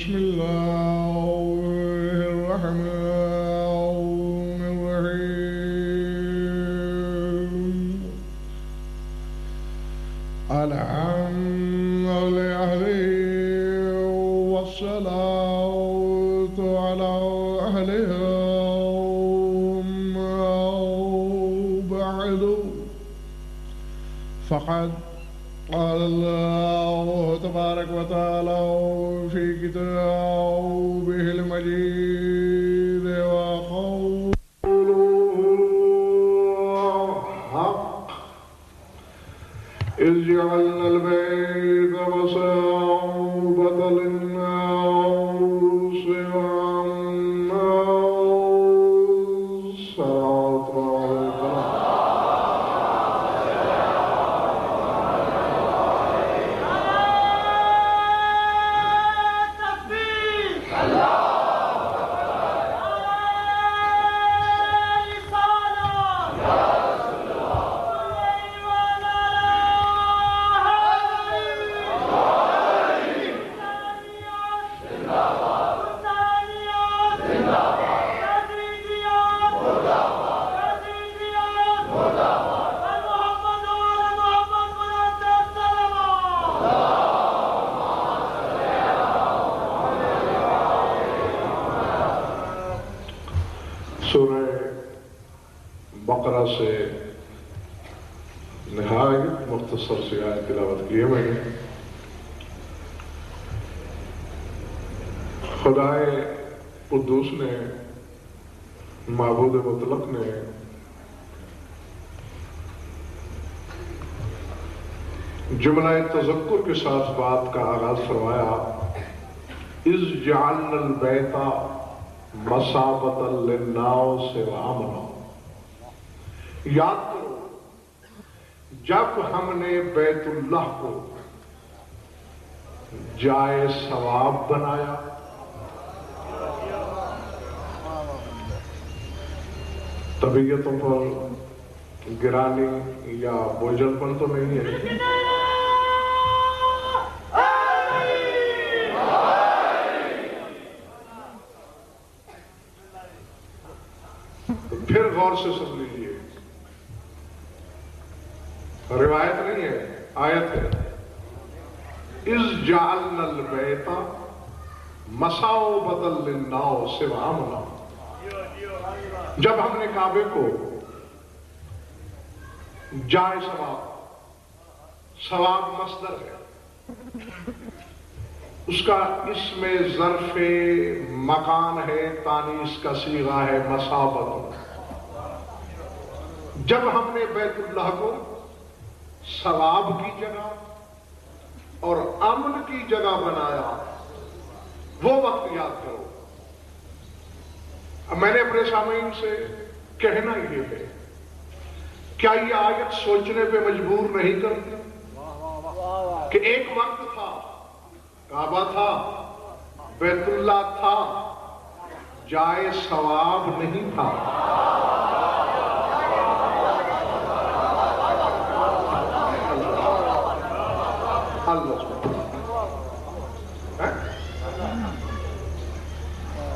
بسم الله الرحمن الرحيم الحمد لله والصلاة على أهلها بعد فقد قال الله تبارك وتعالى في كتابه المجيد وقوله حق إذ جعلنا البيت مثابة للناس وأمنا الصلاة سورہ بقرہ سے نہایت مختصر سی آیت تلاوت کی ہے میں نے. خدائے قدوس نے، معبود مطلق نے جملہ تذکر کے ساتھ بات کا آغاز فرمایا. اذ جعلنا البیت مثابۃ للناس وامنا. یاد کرو جب ہم نے بیت اللہ کو جائے ثواب بنایا. طبیعتوں پر گرانی یا بوجھل پن تو نہیں ہے. پھر غور سے سن لیجیے، روایت نہیں ہے، آیت ہے. اذ جعلنا البیت مثابۃ للناس وامنا. جب ہم نے کعبے کو جائے ثواب، ثواب مصدر ہے، اس کا اسم ظرف مکان ہے، تانیث کا صیغہ ہے مثابۃ. جب ہم نے بیت اللہ کو ثواب کی جگہ اور امن کی جگہ بنایا، وہ وقت یاد کرو. میں نے اپنے سامعین سے کہنا یہ ہے، کیا یہ آیت سوچنے پہ مجبور نہیں کرتی کہ ایک وقت تھا، کعبہ تھا، بیت اللہ تھا، جائے ثواب نہیں تھا.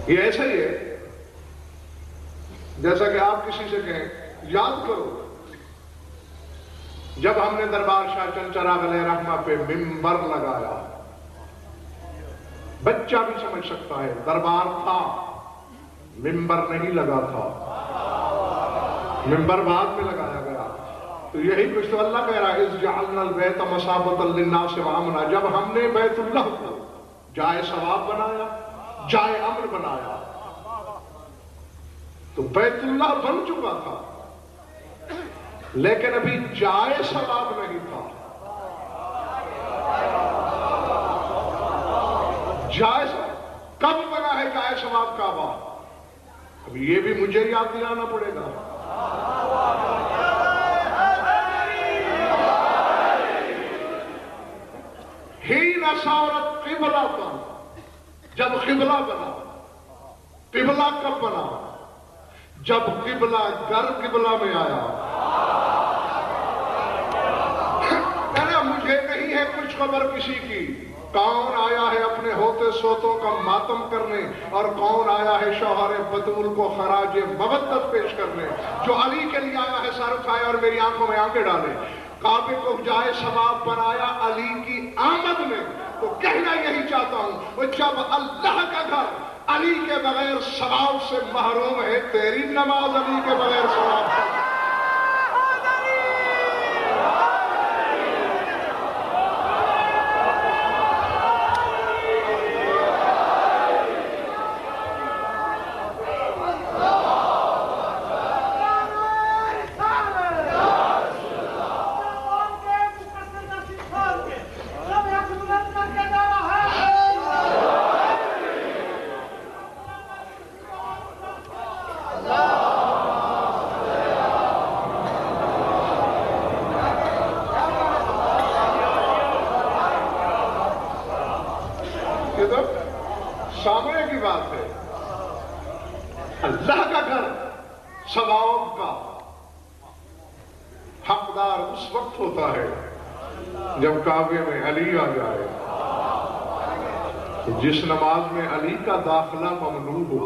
یہ ایسا ہی ہے جیسا کہ آپ کسی سے کہیں یاد کرو جب ہم نے دربار شاہ چند چراغ علیہ رحمہ پہ ممبر لگایا. بچہ بھی سمجھ سکتا ہے دربار تھا، ممبر نہیں لگا تھا، ممبر بعد میں لگایا گیا. تو یہی کچھ تو اللہ کہہ رہا ہے، اذ جعلنا البیت مثابۃ للناس وامنا. جب ہم نے بیت اللہ کو جائے ثواب بنایا، جائے امن بنایا، تو بیت اللہ بن چکا تھا لیکن ابھی جائے ثواب نہیں تھا. جائے کب بنا ہے جائے ثواب کعبہ؟ اب یہ بھی مجھے یاد دلانا پڑے گا. حین صارت قبلۃ، جب قبلہ بنا. قبلہ کب بنا؟ جب قبلہ گر قبلہ میں آیا. مجھے نہیں ہے کچھ خبر کسی کی، کون آیا ہے اپنے ہوتے سوتوں کا ماتم کرنے، اور کون آیا ہے شوہر بطول کو خراج مودت پیش کرنے؟ جو علی کے لیے آیا ہے سر اٹھائے اور میری آنکھوں میں آنکھیں ڈالے۔ کعبے کو جائے ثواب بنایا علی کی آمد نے، تو کہنا یہی چاہتا ہوں، وہ جب اللہ کا گھر علی کے بغیر ثواب سے محروم ہے، تیری نماز علی کے بغیر ثواب ہے۔ سامنے کی بات ہے، اللہ کا گھر ثواب کا حقدار اس وقت ہوتا ہے جب کعبے میں علی آ جائے، جس نماز میں علی کا داخلہ ممنوع ہو۔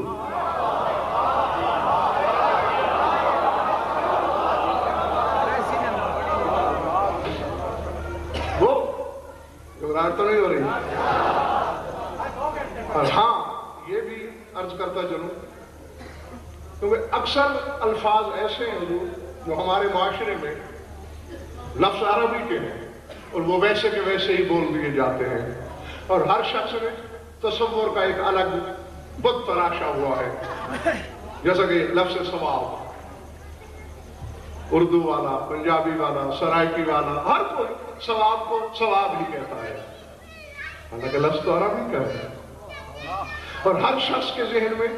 وہ گھبراہٹ تو نہیں ہو رہی؟ اور ہاں یہ بھی عرض کرتا چلوں، کیونکہ اکثر الفاظ ایسے ہیں حضور جو ہمارے معاشرے میں لفظ عربی کے ہیں اور وہ ویسے کے ویسے ہی بول دیے جاتے ہیں، اور ہر شخص نے تصور کا ایک الگ بت تراشا ہوا ہے، جیسا کہ لفظ ثواب، اردو والا، پنجابی والا، سرائکی والا، ہر کوئی ثواب کو ثواب ہی کہتا ہے، حالانکہ لفظ تو عربی کا ہے، اور ہر شخص کے ذہن میں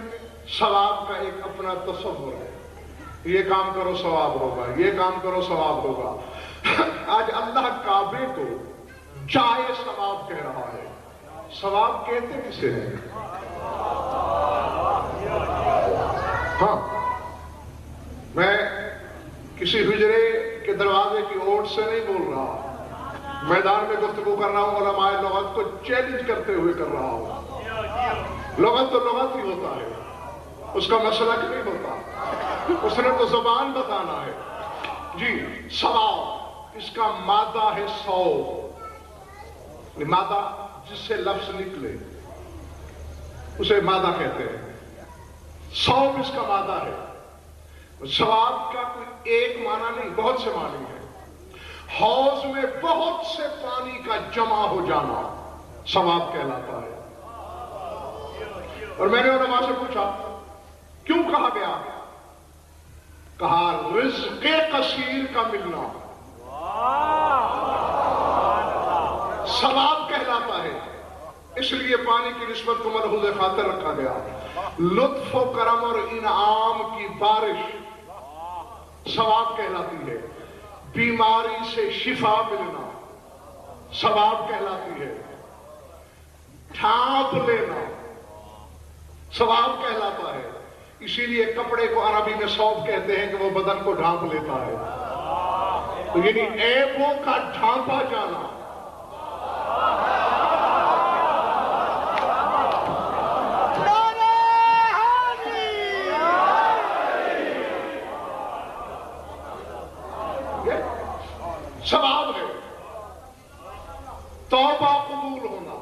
ثواب کا ایک اپنا تصور ہے، یہ کام کرو ثواب ہوگا، یہ کام کرو ثواب ہوگا۔ آج اللہ کعبے کو جائے ثواب کہہ رہا ہے، ثواب کہتے کسے ہیں؟ ہاں، میں کسی حجرے کے دروازے کی اوٹ سے نہیں بول رہا، میدان میں گفتگو کر رہا ہوں، علماء لغت کو چیلنج کرتے ہوئے کر رہا ہوں۔ لغت تو لغت ہی ہوتا ہے، اس کا مسلک نہیں ہوتا، اس نے تو زبان بتانا ہے۔ جی، ثواب، اس کا مادہ ہے ثوب، مادہ جس سے لفظ نکلے اسے مادہ کہتے ہیں، ثوب اس کا مادہ ہے۔ ثواب کا کوئی ایک معنی نہیں، بہت سے معنی ہیں۔ حوض میں بہت سے پانی کا جمع ہو جانا ثواب کہلاتا ہے۔ اور میں نے علماء سے پوچھا کیوں کہا گیا؟ کہا رزق کثیر کا ملنا ثواب کہلاتا ہے، اس لیے پانی کی نسبت کو ملحوظ خاطر رکھا گیا۔ لطف و کرم اور انعام کی بارش ثواب کہلاتی ہے، بیماری سے شفا ملنا ثواب کہلاتی ہے، ڈھانپ لینا ثواب کہلاتا ہے۔ اسی لیے کپڑے کو عربی میں ثوب کہتے ہیں کہ وہ بدن کو ڈھانپ لیتا ہے، تو یعنی عیبوں کا ڈھانپا جانا۔ ثواب ہے، توبہ قبول ہونا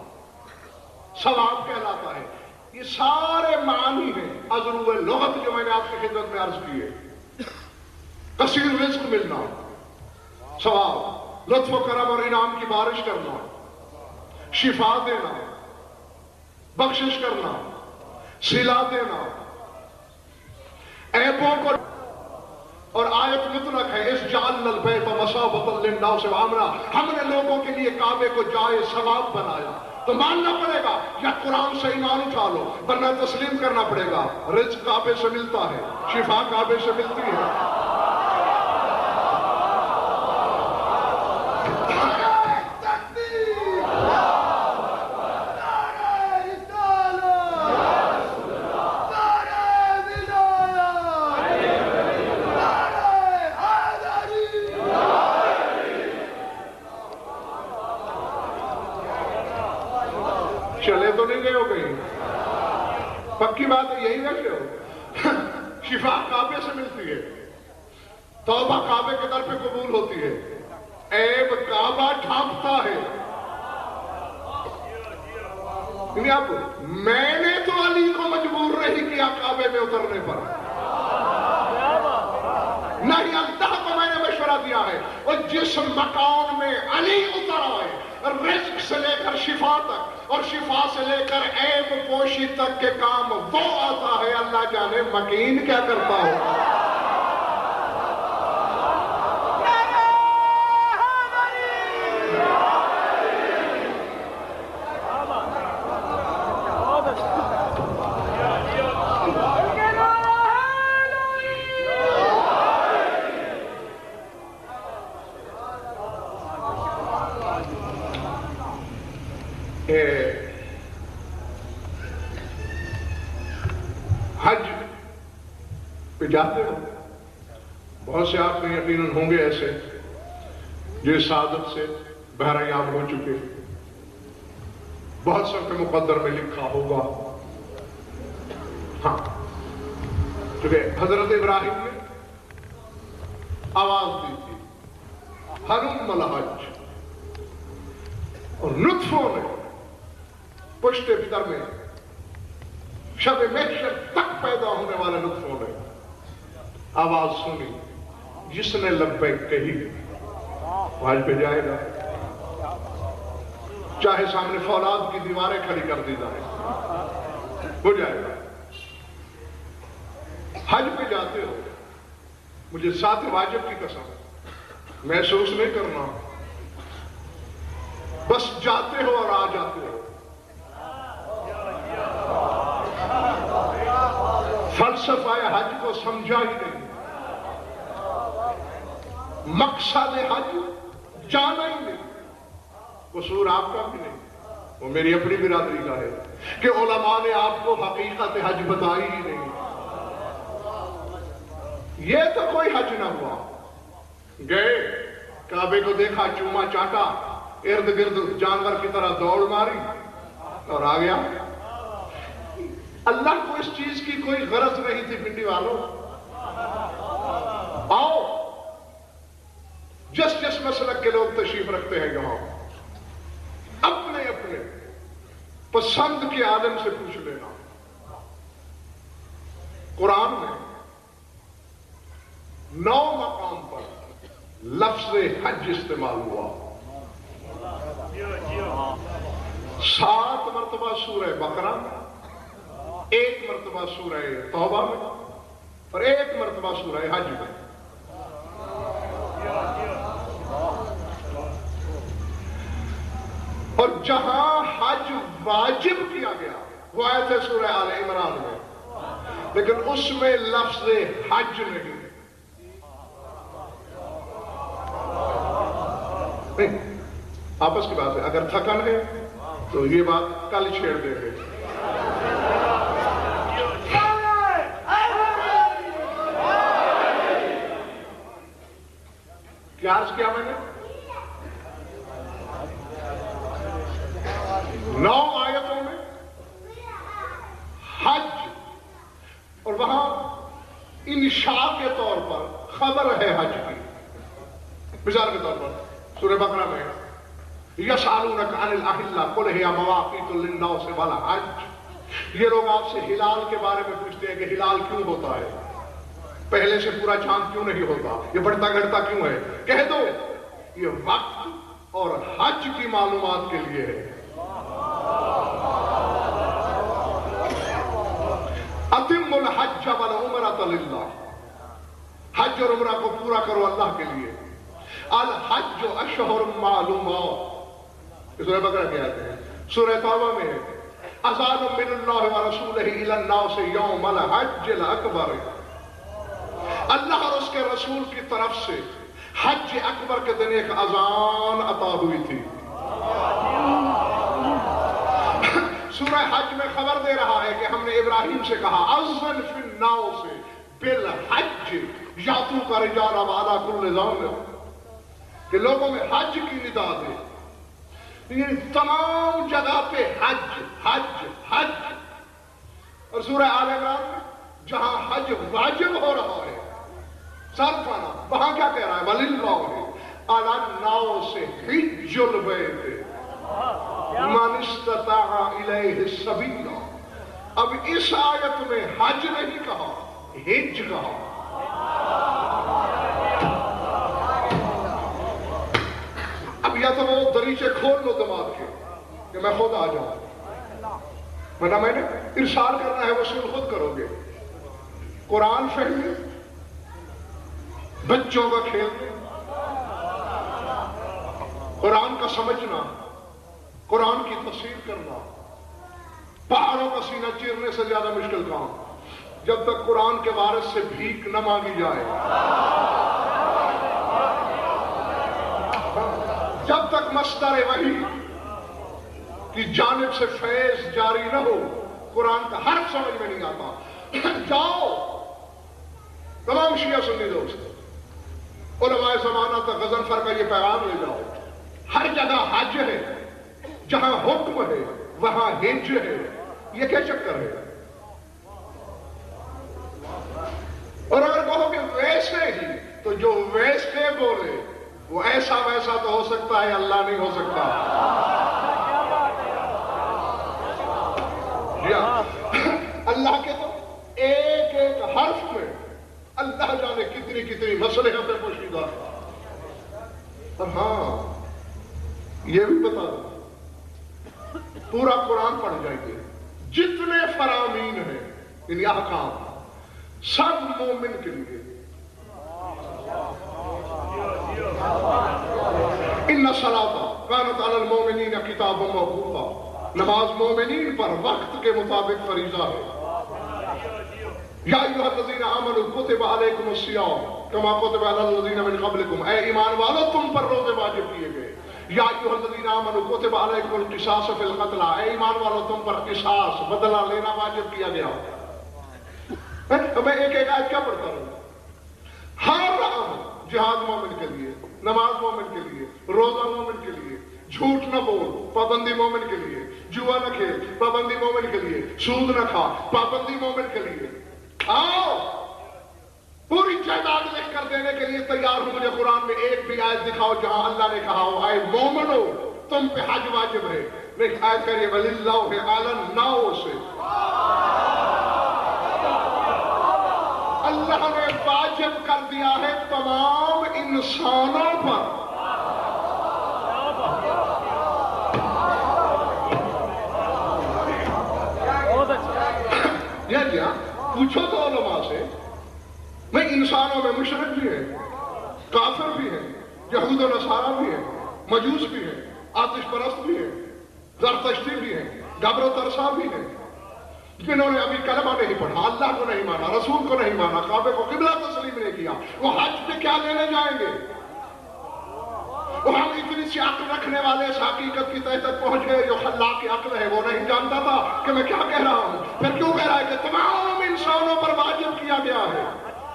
ثواب کہلاتا ہے۔ یہ سارے معنی ہیں ازرو لغت جو میں نے آپ کی خدمت میں عرض کیے۔ کثیر رزق ملنا ثواب، لطف و کرم اور انعام کی بارش کرنا، شفا دینا، بخشش کرنا، صلہ دینا، عیبوں کو۔ اور آیت مطلق ہے، اس جعلنا البیت مثابۃ للناس وامنا، ہم نے لوگوں کے لیے کعبے کو جائے ثواب بنایا۔ تو ماننا پڑے گا یا قرآن سے ایمان اٹھا لو، ورنہ تسلیم کرنا پڑے گا رزق کعبے سے ملتا ہے، شفا کعبے سے ملتی ہے۔ چلے تو نہیں گئے ہو کہیں؟ پکی بات ہے، یہی رکھے ہو۔ شفا کعبے سے ملتی ہے، توبہ کعبے کے در پہ قبول ہوتی ہے، عیب کعبہ ڈھانپتا ہے۔ اب میں نے تو علی کو مجبور نہیں کیا کعبے میں اترنے پر، نہیں، اللہ کو میں نے مشورہ دیا ہے، اور جس مکان میں علی اتر آئے، رزق سے لے کر شفا تک اور شفا سے لے کر عیب پوشی تک کے کام وہ آتا ہے، اللہ جانے مکین کیا کرتا ہو۔ حج پہ جاتے ہو، بہت سے آپ میں یقیناً ہوں گے ایسے جو اس سعادت سے بہرحیاب ہو چکے، بہت سب کے مقدر میں لکھا ہوگا۔ ہاں، کیونکہ حضرت ابراہیم نے آواز دی تھی ہلم الحج، اور نطفوں نے پشت پدر میں شب محشر تک پیدا ہونے والے نطفوں نے آواز سنی، جس نے لبیک کہی حج پہ جائے گا، چاہے سامنے فولاد کی دیواریں کھڑی کر دی جائیں، ہو جائے گا۔ حج پہ جاتے ہو، مجھے ساتھ واجب کی قسم محسوس نہیں کرنا، بس جاتے ہو اور آ جاتے ہو۔ فلسفہ حج کو سمجھا ہی نہیں، مقصد حج جانا ہی نہیں۔ قصور آپ کا بھی نہیں، وہ میری اپنی برادری کا ہے کہ علماء نے آپ کو حقیقت حج بتائی ہی نہیں۔ یہ تو کوئی حج نہ ہوا، گئے کعبے کو دیکھا، چوما چاٹا، ارد گرد جانور کی طرح دوڑ ماری اور آ گیا۔ اللہ کو اس چیز کی کوئی غرض نہیں تھی۔ پنڈی والوں آؤ، جس جس مسلک کے لوگ تشریف رکھتے ہیں یہاں، اپنے اپنے پسند کے عالم سے پوچھ لینا۔ قرآن میں 9 مقام پر لفظ حج استعمال ہوا، 7 مرتبہ سورہ بقرہ، 1 مرتبہ سورہ توبہ میں، اور 1 مرتبہ سورہ حج میں۔ اور جہاں حج واجب کیا گیا وہ آیت ہے سورہ آل عمران میں، لیکن اس میں لفظ حج نہیں۔ آپس کی بات ہے، اگر تھکن ہے تو یہ بات کل چھیڑ دیں گے۔ کیا عرض کیا میں نے؟ 9 آیتوں میں حج، اور وہاں انشاء کے طور پر خبر ہے حج کی۔ مثال کے طور پر سورہ بقرہ میں یسألونک عن الأحلة قل هي مواقیت للناس والحج، یہ لوگ آپ سے ہلال کے بارے میں پوچھتے ہیں کہ ہلال کیوں ہوتا ہے، پہلے سے پورا چاند کیوں نہیں ہوتا، یہ بڑھتا گھٹتا کیوں ہے؟ کہہ دو یہ وقت اور حج کی معلومات کے لیے ہے۔ اتم الحج والعمرۃ للہ، حج اور عمرہ کو پورا کرو اللہ کے لیے۔ الحج اشہر معلومات، سورہ بقرہ کے آتے ہیں۔ سورہ توبہ میں ہے اذان من اللہ ورسولہ الی الناس یوم الحج الاکبر، اللہ اور اس کے رسول کی طرف سے حج اکبر کے دن ایک اذان عطا ہوئی تھی۔ سورہ حج میں خبر دے رہا ہے کہ ہم نے ابراہیم سے کہا اذن فی الناس بالحج یاتوک رجالا وعلی کل ضامر، کہ لوگوں میں حج کی ندا دے۔ لیکن تمام جگہ پہ حج حج حج. اور سورہ آل عمران میں جہاں حج واجب ہو رہا ہے صرف آنا، وہاں کیا کہہ رہا ہے؟ وَلِلَّهِ عَلَى النَّاسِ حِجُّ الْبَيْتِ مَنِ اسْتَطَاعَ إِلَيْهِ سَبِيلًا. اب اس آیت میں حج نہیں کہا، حج کہا. اب یا تو وہ دریچے کھول لو دماغ کے کہ میں خود آ جاؤں، ورنہ میں نے ارسال کرنا ہے وصول خود کرو گے. قرآن فہمی، بچوں کا کھیلنا، قرآن کا سمجھنا، قرآن کی تفسیر کرنا پہاڑوں کا سینہ چیرنے سے زیادہ مشکل کام. جب تک قرآن کے وارث سے بھیک نہ مانگی جائے، جب تک مصدر وحی کی جانب سے فیض جاری نہ ہو، قرآن کا حرف سمجھ میں نہیں آتا. جاؤ تمام شیعہ سنی دوست، علماء زمانہ تک غضنفر کا یہ پیغام لے جاؤ. ہر جگہ حج ہے، جہاں حکم ہے وہاں حج ہے. یہ کیا چکر ہے؟ اور اگر کہو کہ ویسے ہی، تو جو ویسے بولے وہ ایسا ویسا تو ہو سکتا ہے، اللہ نہیں ہو سکتا. اللہ کے تو ایک ایک حرف میں اللہ جانے کتنی کتنی مصلحتیں پوشیدہ ہیں. اور ہاں یہ بھی بتا دو، پورا قرآن پڑھ جائیے، جتنے فرامین ہیں یعنی احکام سب مومن کے لیے. ان الصلاۃ کانت علی المؤمنین کتابا موقوتا، نماز مومنین پر وقت کے مطابق فریضہ ہے. یا ایھا الذین آمنوا کتب علیکم الصیام کما کتب علی الذین من قبلکم، اے ایمان والو تم پر روزے واجب کیے گئے. یا ایھا الذین آمنوا کتب علیکم القصاص فی القتلى، اے ایمان والو تم پر قصاص بدلہ لینا واجب کیا گیا. میں ایک ایک آیت کیا پڑھتا ہوں؟ ہر امر، جہاد مومن کے لیے، نماز مومن کے لیے، روزہ مومن کے لیے، جھوٹ نہ بول پابندی مومن کے لیے، جوا نہ کھیل پابندی مومن کے لیے، سود نہ کھا پابندی مومن کے لیے. آؤ پوری جائیداد لکھ کر دینے کے لیے تیار ہوں. مجھے قرآن میں ایک بھی آیت دکھاؤ جہاں اللہ نے کہا ہو اے مومنو تم پہ حج واجب ہے. لیکن آیت کریے وَلِلَّهِ عَلَى النَّاسِ، اللہ نے واجب کر دیا ہے تمام انسانوں پر. یا پوچھو تو علماء سے، میں انسانوں میں مشرک بھی ہیں، کافر بھی ہیں، یہود و نصارہ بھی ہیں، مجوس بھی ہیں، آتش پرست بھی ہیں، زرتشتی بھی ہیں، گبر و ترسا بھی ہیں، جنہوں نے ابھی کلمہ نہیں پڑھا، اللہ کو نہیں مانا، رسول کو نہیں مانا، کعبے کو قبلہ تسلیم نہیں کیا. وہ حج پہ کیا لینے جائیں گے؟ وہ ہم اتنی سی عقل رکھنے والے اس حقیقت کی تہہ تک پہنچ گئے جو خلاق کی عقل ہے وہ نہیں جانتا تھا کہ میں کیا کہہ رہا ہوں. پھر کیوں کہہ رہا ہے کہ تمام انسانوں پر واجب کیا گیا ہے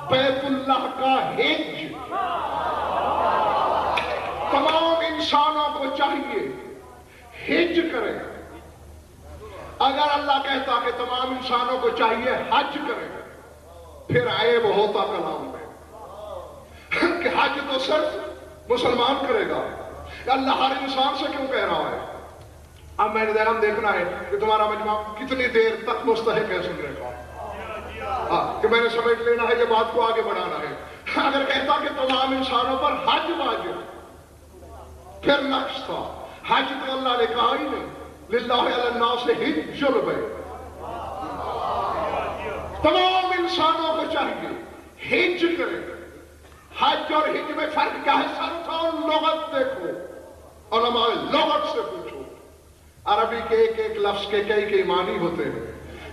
بیت اللہ کا حج. تمام انسانوں کو چاہیے حج کریں. اگر اللہ کہتا کہ تمام انسانوں کو چاہیے حج کریں، پھر عیب ہوتا کلام میں کہ حج تو صرف مسلمان کرے گا. اللہ ہر انسان سے کیوں کہہ رہا ہے؟ اب میں نے ذہن دیکھنا ہے کہ تمہارا مجمع کتنی دیر تک مستحق ہے سننے کا، کہ میں نے سمجھ لینا ہے یہ بات کو آگے بڑھانا ہے. اگر کہتا کہ تمام انسانوں پر حج واجب، پھر نقص تھا. حج تو اللہ نے کہا ہی نہیں، للہ علی الناس حج البیت. تمام انسانوں کو چاہیے حج کرے. حج اور حج میں فرق کیا ہے؟ صرف اور لغت دیکھو، علماء لغت سے پوچھو. عربی کے ایک ایک لفظ کے کئی معنی ہوتے ہیں.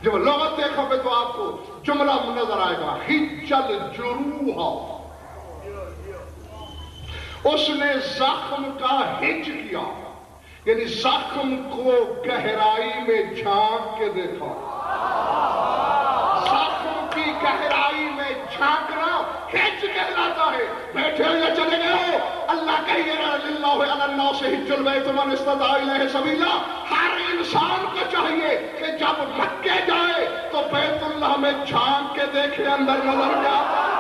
جب لغت دیکھو گے تو آپ کو جملہ نظر آئے گا، حج الجروح، اس نے زخم کا حج کیا، یعنی زخم کو گہرائی میں جھانک کے دیکھا. زخم کی گہرائی میں جھانکنا حج کہلاتا جاتا ہے. بیٹھے ہو یا چلے گئے ہو, اللہ کہیے للہ علی الناس حج البیت من استطاع الیہ سبیلا. ہر انسان کو چاہیے کہ جب مکے جائے تو بیت اللہ میں جھانک کے دیکھے, اندر نظر کیا آتا ہے.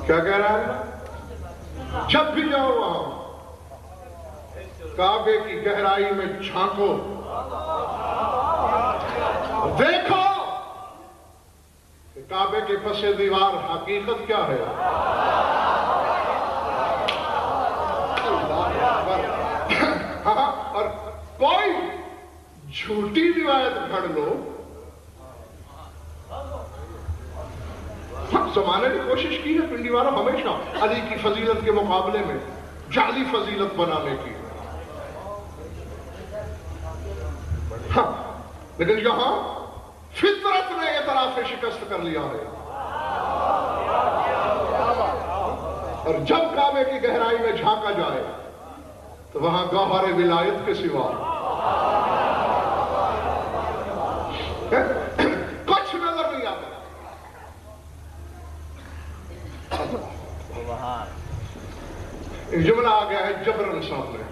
کیا کہہ رہا ہے؟ جب بھی جاؤ وہاں کعبے کی گہرائی میں جھانکو, دیکھو کہ کعبے کے پس دیوار حقیقت کیا ہے. ہاں, اور کوئی جھوٹی روایت گھڑ لو, زمانے نے کوشش کی ہے پنڈی والا ہمیشہ علی کی فضیلت کے مقابلے میں جعلی فضیلت بنانے کی. ہاں, لیکن یہاں فطرت نے اعتراف شکست کر لیا ہے. اور جب کعبے کی گہرائی میں جھانکا جائے تو وہاں گوہر ولایت کے سوا کچھ نظر نہیں آتا. جملہ آ گیا ہے جبرن سامنے,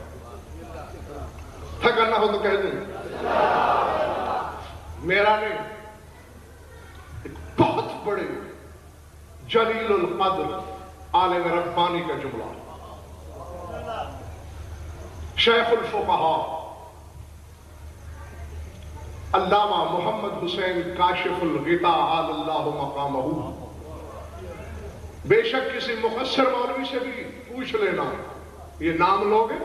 تھا کرنا ہو تو کہہ دیں. میرا نے ایک بہت بڑے جلیل القدر عالم ربانی کا جملہ, شیخ الفقہاء علامہ محمد حسین کاشف الغطاء عال اللہ مقامہ. بے شک کسی مفسر مولوی سے بھی پوچھ لینا, یہ نام لوگے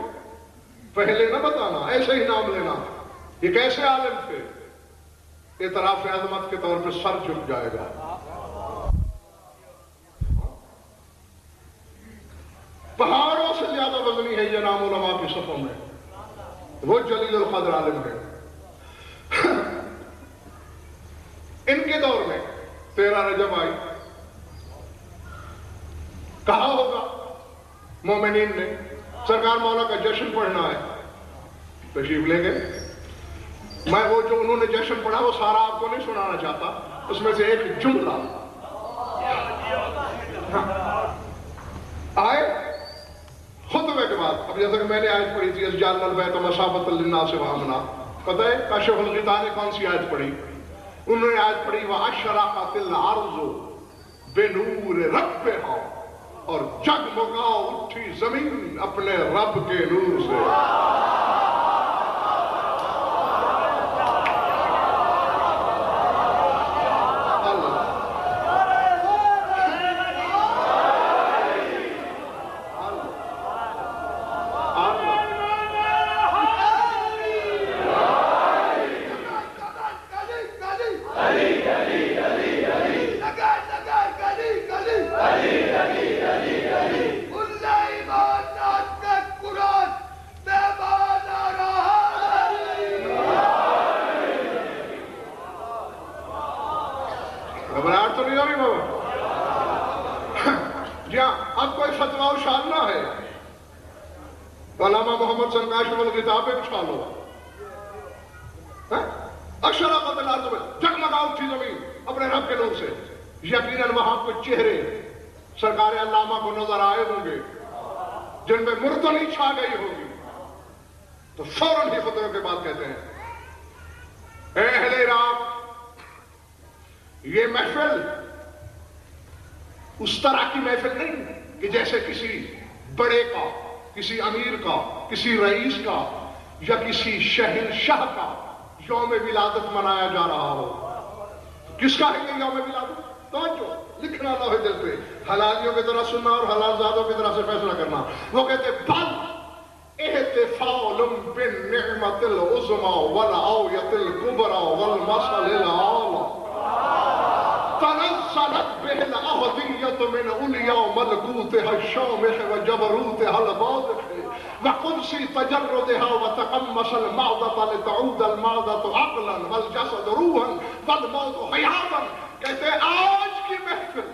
پہلے نہ بتانا, ایسے ہی نام لینا, یہ کیسے عالم تھے, اعتراف عظمت کے طور پہ سر جھک جائے گا. پہاڑوں سے زیادہ وزنی ہے یہ نام علماء کی صفوں میں, وہ جلیل القدر عالم ہے. ان کے دور میں 13 رجب آئی, کہا ہوگا مومنین نے سرکار مولا کا جشن پڑھنا ہے, تشریف لے گئے. میں وہ جو انہوں نے جشن پڑھا وہ سارا آپ کو نہیں سنانا چاہتا, اس میں سے ایک جملہ آئے خطبے کے بعد. اب جیسا کہ میں نے آیت پڑھی تھی جعلنا البیت مثابۃ للناس وامنا, پتہ ہے کاشف الغطاء نے کون سی آیت پڑھی؟ انہوں نے آیت پڑھی وَأَشْرَقَتِ الْأَرْضُ بِنُورِ رَبِّهَا, اور جگمگا اٹھی زمین اپنے رب کے نور سے. علامہ محمد صلی کاشف الغطاء پہ اچھا لو. اشرقت الارض, جگمگا اٹھی زمین اپنے رب کے نور سے. یقیناً وہاں کچھ چہرے سرکار علامہ کو نظر آئے ہوں گے, جن میں مردنی چھا گئی ہوگی تو فوراً ہی خطبے کے بعد کہتے ہیں اے اہل عراق، یہ محفل اس طرح کی محفل نہیں کہ جیسے کسی بڑے کا، کسی امیر کا، کسی رئیس کا یا کسی شہنشاہ کا یوم ولادت منایا جا رہا ہو۔ کس کا ہے یہ یوم ولادت؟ توجہ، لکھنا لوہے دل پہ، حلالیوں کی طرح سننا اور حلال زادوں کی طرح سے فیصلہ کرنا۔ وہ کہتے بل احتفال بالنعمت العظمى والعویت الکبریٰ والمثل الاعلی تنزلت به الأهدية من عليا ملكوتها الشامخ وجبروتها الباطخ وقدس تجردها وتقمص المعدة لتعود المعدة عقلا والجسد روحا والموت حياة۔ کہتے آج کی محفل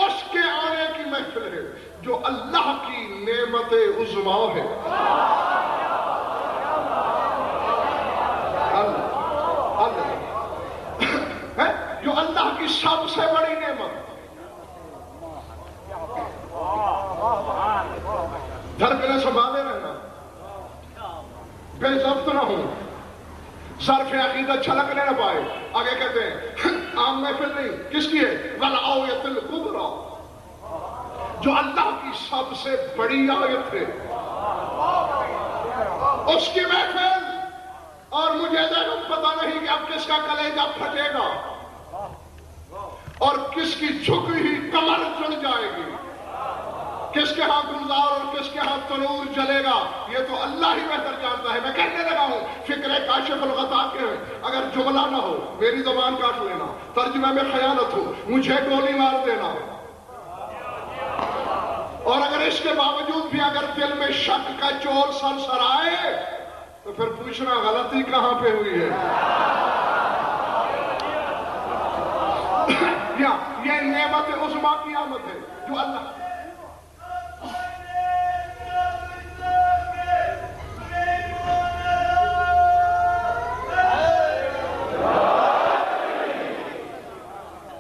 اس کے آنے کی محفل ہے جو اللہ کی نعمت عظمیٰ ہے، جو اللہ کی سب سے بڑی نعمت۔ دھڑکنیں سنبھالے رہنا، بے ضبط نہ ہوں، ظرف عقیدہ چھلکنے نہ پائے۔ آگے کہتے ہیں عام محفل نہیں، کس کی ہے؟ والآیت الکبریٰ، جو اللہ کی سب سے بڑی آیت ہے، اس کی محفل۔ اور مجھے ذرا پتہ نہیں کہ اب کس کا کلیجہ پھٹے گا اور کس کی جھکی ہوئی کمر جڑ جائے گی، کس کے ہاں گلزار اور کس کے ہاں تنور جلے گا، یہ تو اللہ ہی بہتر جانتا ہے۔ میں کہنے لگا ہوں فکر کاشف الغطا کے اگر جملہ نہ ہو میری زبان کاٹ لینا، ترجمہ میں خیانت ہو مجھے گولی مار دینا، اور اگر اس کے باوجود بھی اگر دل میں شک کا چور سرسر آئے تو پھر پوچھنا غلطی کہاں پہ ہوئی ہے۔ یہ نعمت عظمیٰ کی آمد ہے جو اللہ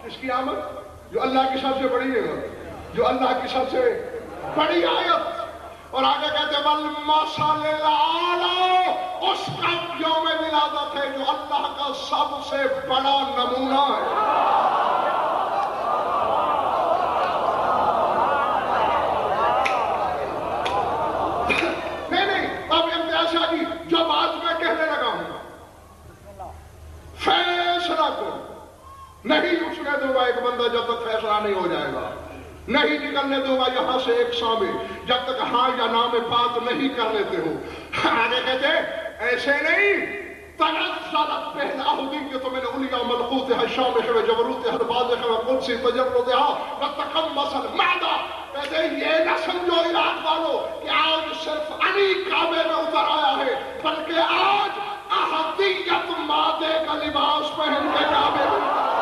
کس کی آمد؟ جو اللہ کی سب سے بڑی نعمت، جو اللہ کی سب سے بڑی آیت۔ اور آگے کہتے ہیں والمثل الاعلی، اس کا یوم ولادت ہے جو اللہ کا سب سے بڑا نمونہ ہے۔ جب آج میں کہنے لگا ہوں فیصلہ کو نہیں اٹھنے دوں گا ایک بندہ جب تک فیصلہ نہیں ہو جائے گا، نہیں نکلنے دوں گا یہاں سے ایک سامنے جب تک ہاں یا نہ میں بات نہیں کر لیتے ہو۔ آگے کہتے ایسے نہیں، تنزلت به الأهدية من عليا ملكوتها الشامخ وجبروتها الباطخ وقدس تجردها وتقمص المعدة۔ کہتے یہ نہ سمجھو عراق والو کہ آج صرف علی کعبے میں اتر آیا ہے، بلکہ آج احدیت مادے کا لباس پہن کے کعبے میں اتر آیا ہے۔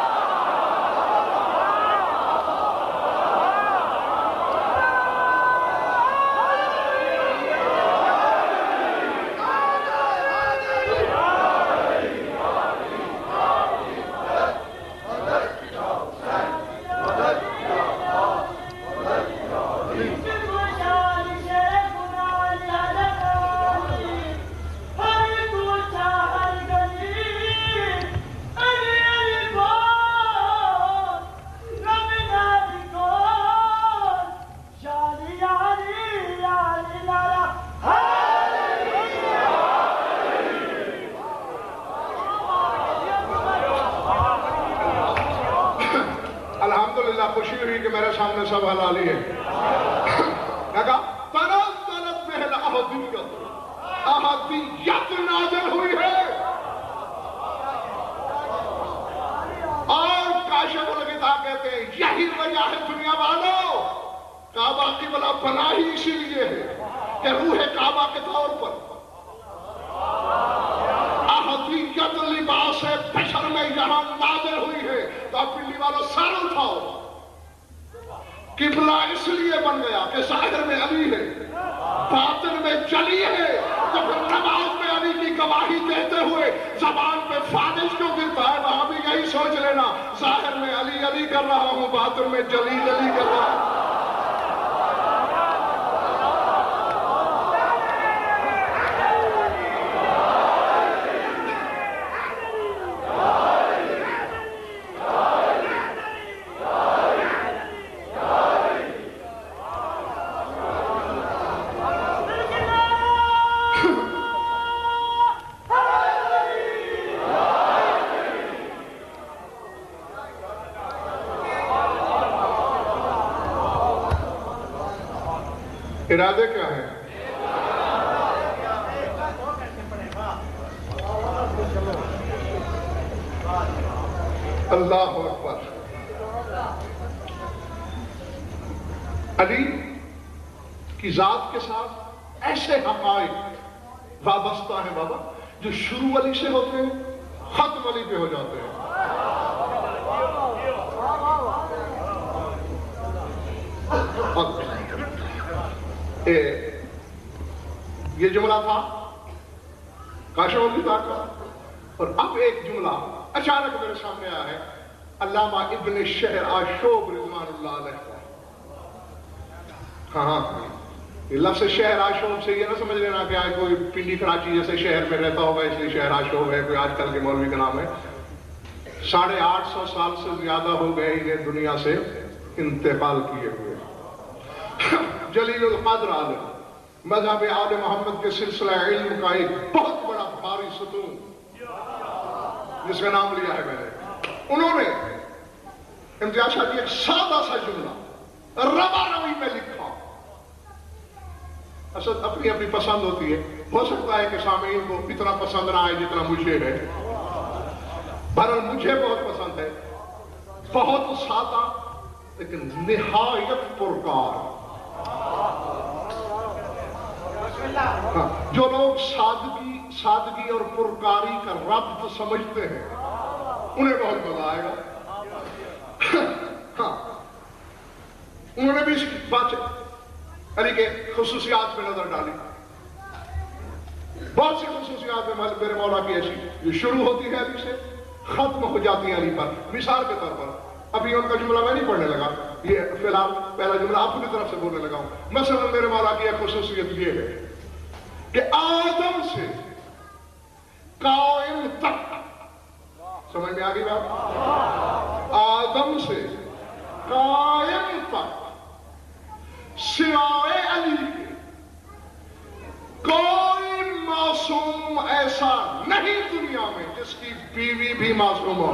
خوشی ہوئی کہ میرے سامنے سب حلالی ہے۔ کہا تنزلت به الأهدية، احدیت نازل ہوئی ہے۔ اور کاشف الغطا کہتے ہیں یہی وجہ ہے دنیا والوں، کعبہ قبلہ بنا ہی اسی لیے ہے کہ روح کعبہ کے طور پر احدیت لباس بشر میں یہاں نازل ہوئی ہے۔ تو آپ پنڈی والوں سر اٹھاؤ، قبلہ اس لیے بن گیا کہ ظاہر میں علی ہے، باطن میں جلی ہے، تو پھر نماز میں علی کی گواہی دیتے ہوئے زبان پہ فانش کیوں گرتا ہے؟ وہاں بھی یہی سوچ لینا، ظاہر میں علی علی کر رہا ہوں، باطن میں جلی جلی کر رہا ہوں۔ ارادے کیا ہیں؟ اللہ اکبر. علی کی ذات کے ساتھ ایسے حقائق وابستہ ہیں بابا جو شروع علی سے ہوتے ہیں ختم علی پہ ہو جاتے ہیں. یہ جملہ تھا کاشف الغطاء کا. اور اب ایک جملہ اچانک میرے سامنے آیا ہے علامہ ابن شہر آشوب رضوان اللہ علیہ کا. ہاں یہ لفظ شہر آشوب سے یہ نہ سمجھ لینا کہ آج کوئی پنڈی کراچی جیسے شہر میں رہتا ہوگا اس لیے شہر آشوب ہے، کوئی آج کل کے مولوی کا نام ہے. 850 سال سے زیادہ ہو گئے انہیں دنیا سے انتقال کیے ہوئے. جلیل القدر عالم، مذہب آل محمد کے سلسلہ علم کا ایک بہت بڑا بھاری ستون جس کا نام لیا ہے میں نے. انہوں نے امتیاز شاہ جی ایک سادہ سا جملہ ربا روی میں لکھا. اصل اپنی اپنی پسند ہوتی ہے، ہو سکتا ہے کہ سامعین کو اتنا پسند نہ آئے جتنا مجھے ہے. بہرحال مجھے بہت پسند ہے. بہت سادہ لیکن نہایت پرکار. جو لوگ سادگی اور پرکاری کا ربط سمجھتے ہیں انہیں بہت مزہ آئے گا. ہاں انہوں نے بھی اس بات علی کے خصوصیات پہ نظر ڈالی. بہت سی خصوصیات میں میرے مولا کی ایسی جو شروع ہوتی ہے علی سے ختم ہو جاتی ہیں علی پر. مثال کے طور پر ابھی ان کا جملہ میں نہیں پڑھنے لگا، یہ فی الحال پہلا جملہ آپ کی طرف سے بولنے لگا ہوں. مثلا میرے مولا کی ایک خصوصیت یہ ہے کہ آدم سے قائم تک، سمجھ میں آ گئی بات؟ آدم سے قائم تک سوائے علی کے کوئی معصوم ایسا نہیں دنیا میں جس کی بیوی بھی معصوم ہو.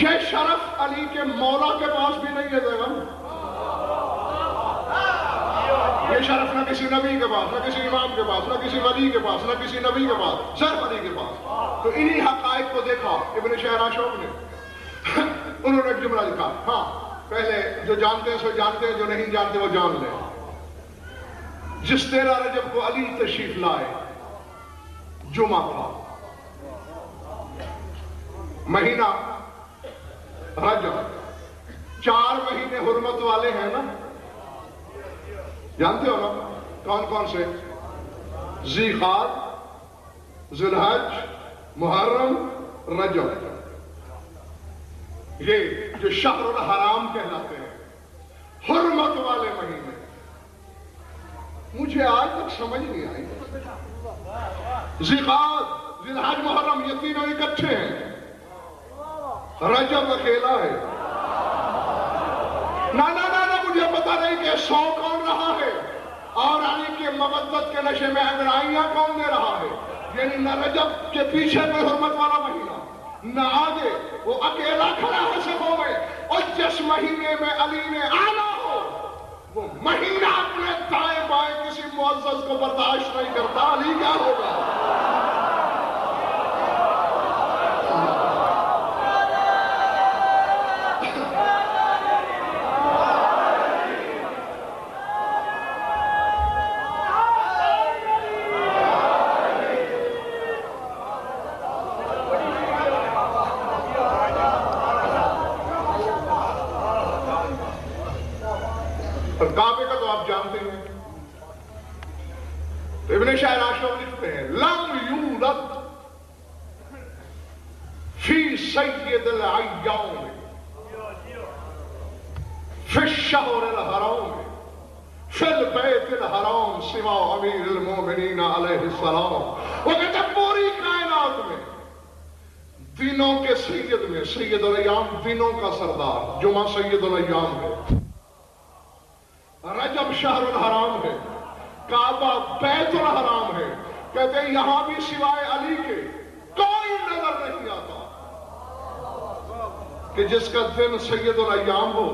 یہ شرف علی کے مولا کے پاس بھی نہیں ہے دیگم. یہ شرف نہ کسی نبی کے پاس، نہ کسی امام کے پاس، نہ کسی ولی کے پاس، نہ کسی نبی کے پاس، صرف علی کے پاس. تو انہی حقائق کو دیکھا ابن شہر آشوب نے. انہوں نے ایک جملہ لکھا. ہاں پہلے جو جانتے ہیں سو جانتے ہیں، جو نہیں جانتے وہ جان لیں. جس 13 رجب کو علی تشریف لائے جمعہ تھا، مہینہ رجب. 4 مہینے حرمت والے ہیں نا، جانتے ہو نا کون کون سے؟ ذی-قعدہ، ذوالحج، محرم، رجب. یہ جو شہر الحرام کہلاتے ہیں، حرمت والے مہینے. مجھے آج تک سمجھ نہیں آئی. ذی-قعدہ، ذوالحج، محرم یہ تینوں اکٹھے ہیں، رجب اکیلا ہے. نہ مجھے پتا نہیں کہ 100 کون رہا ہے اور علی کے مودت کے نشے میں انگڑائیاں کون دے رہا ہے. یعنی نہ رجب کے پیچھے کوئی حرمت والا مہینہ، نہ آگے. وہ اکیلا کھڑا ہے سبوں میں. اور جس مہینے میں علی نے آنا ہو وہ مہینہ اپنے دائیں بائیں کسی معزز کو برداشت نہیں کرتا. علی کیا ہوگا؟ کعبے کا تو آپ جانتے ہیں. تو ابن شہر آشوب لکھتے ہیں لم یولد فی سید الایام فی الشہر الحرام فی البیت الحرام سوا امیر المومنین علیہ السلام. وہ کہتے ہیں پوری کائنات میں دنوں کے سید میں سید الایام دنوں کا سردار جمعہ سید الایام ہے، رجب شہر الحرام ہے، کعبہ بیت الحرام ہے. کہتے ہیں یہاں بھی سوائے علی کے کوئی نظر نہیں آتا کہ جس کا دن سید الایام ہو،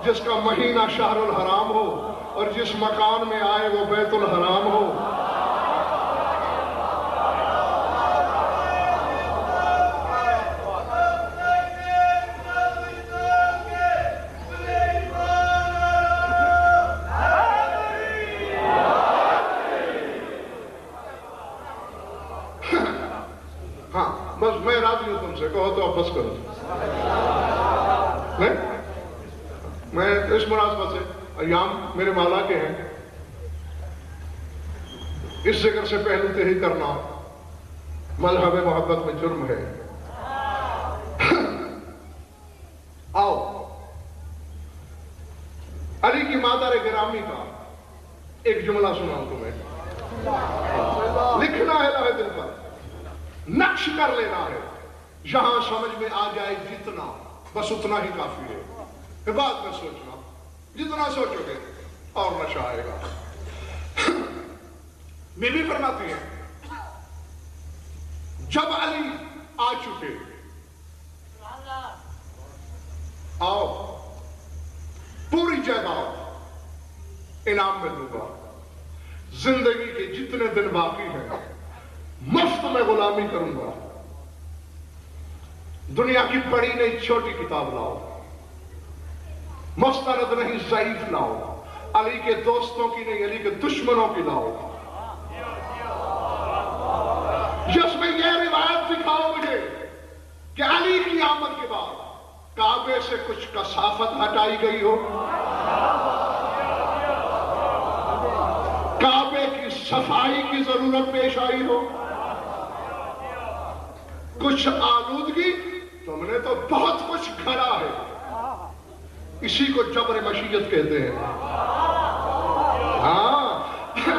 جس کا مہینہ شہر الحرام ہو، اور جس مکان میں آئے وہ بیت الحرام ہو. ہاں بس میں راضی ہوں تم سے، کہو تو اب بس کرو. میں اس مناسبت سے ایام میرے مولا کے ہیں، اس ذکر سے پہلو تہی کرنا مذہب محبت میں جرم ہے. آؤ علی کی مادر گرامی کا ایک جملہ سناؤں تمہیں، لکھنا ہے لوح دل پر، نقش کر لینا ہے، یہاں سمجھ میں آ جائے جتنا بس اتنا ہی کافی ہے، پھر بعد میں سوچنا، جتنا سوچو گے اور نشہ آئے گا. بی بی فرماتی ہے جب علی آ چکے، آؤ پوری جائیداد انعام میں دوں گا، زندگی کے جتنے دن باقی ہیں مفت میں غلامی کروں گا، دنیا کی بڑی نہیں چھوٹی کتاب لاؤ، مستند نہیں ضعیف لاؤ، علی کے دوستوں کی نہیں علی کے دشمنوں کی لاؤ، جس میں یہ روایت دکھاؤ مجھے کہ علی کی آمد کے بعد کعبے سے کچھ کثافت ہٹائی گئی ہو، کعبے کی صفائی کی ضرورت پیش آئی ہو، کچھ آلودگی. تم نے تو بہت کچھ گھڑا ہے، اسی کو جبر مشیت کہتے ہیں. ہاں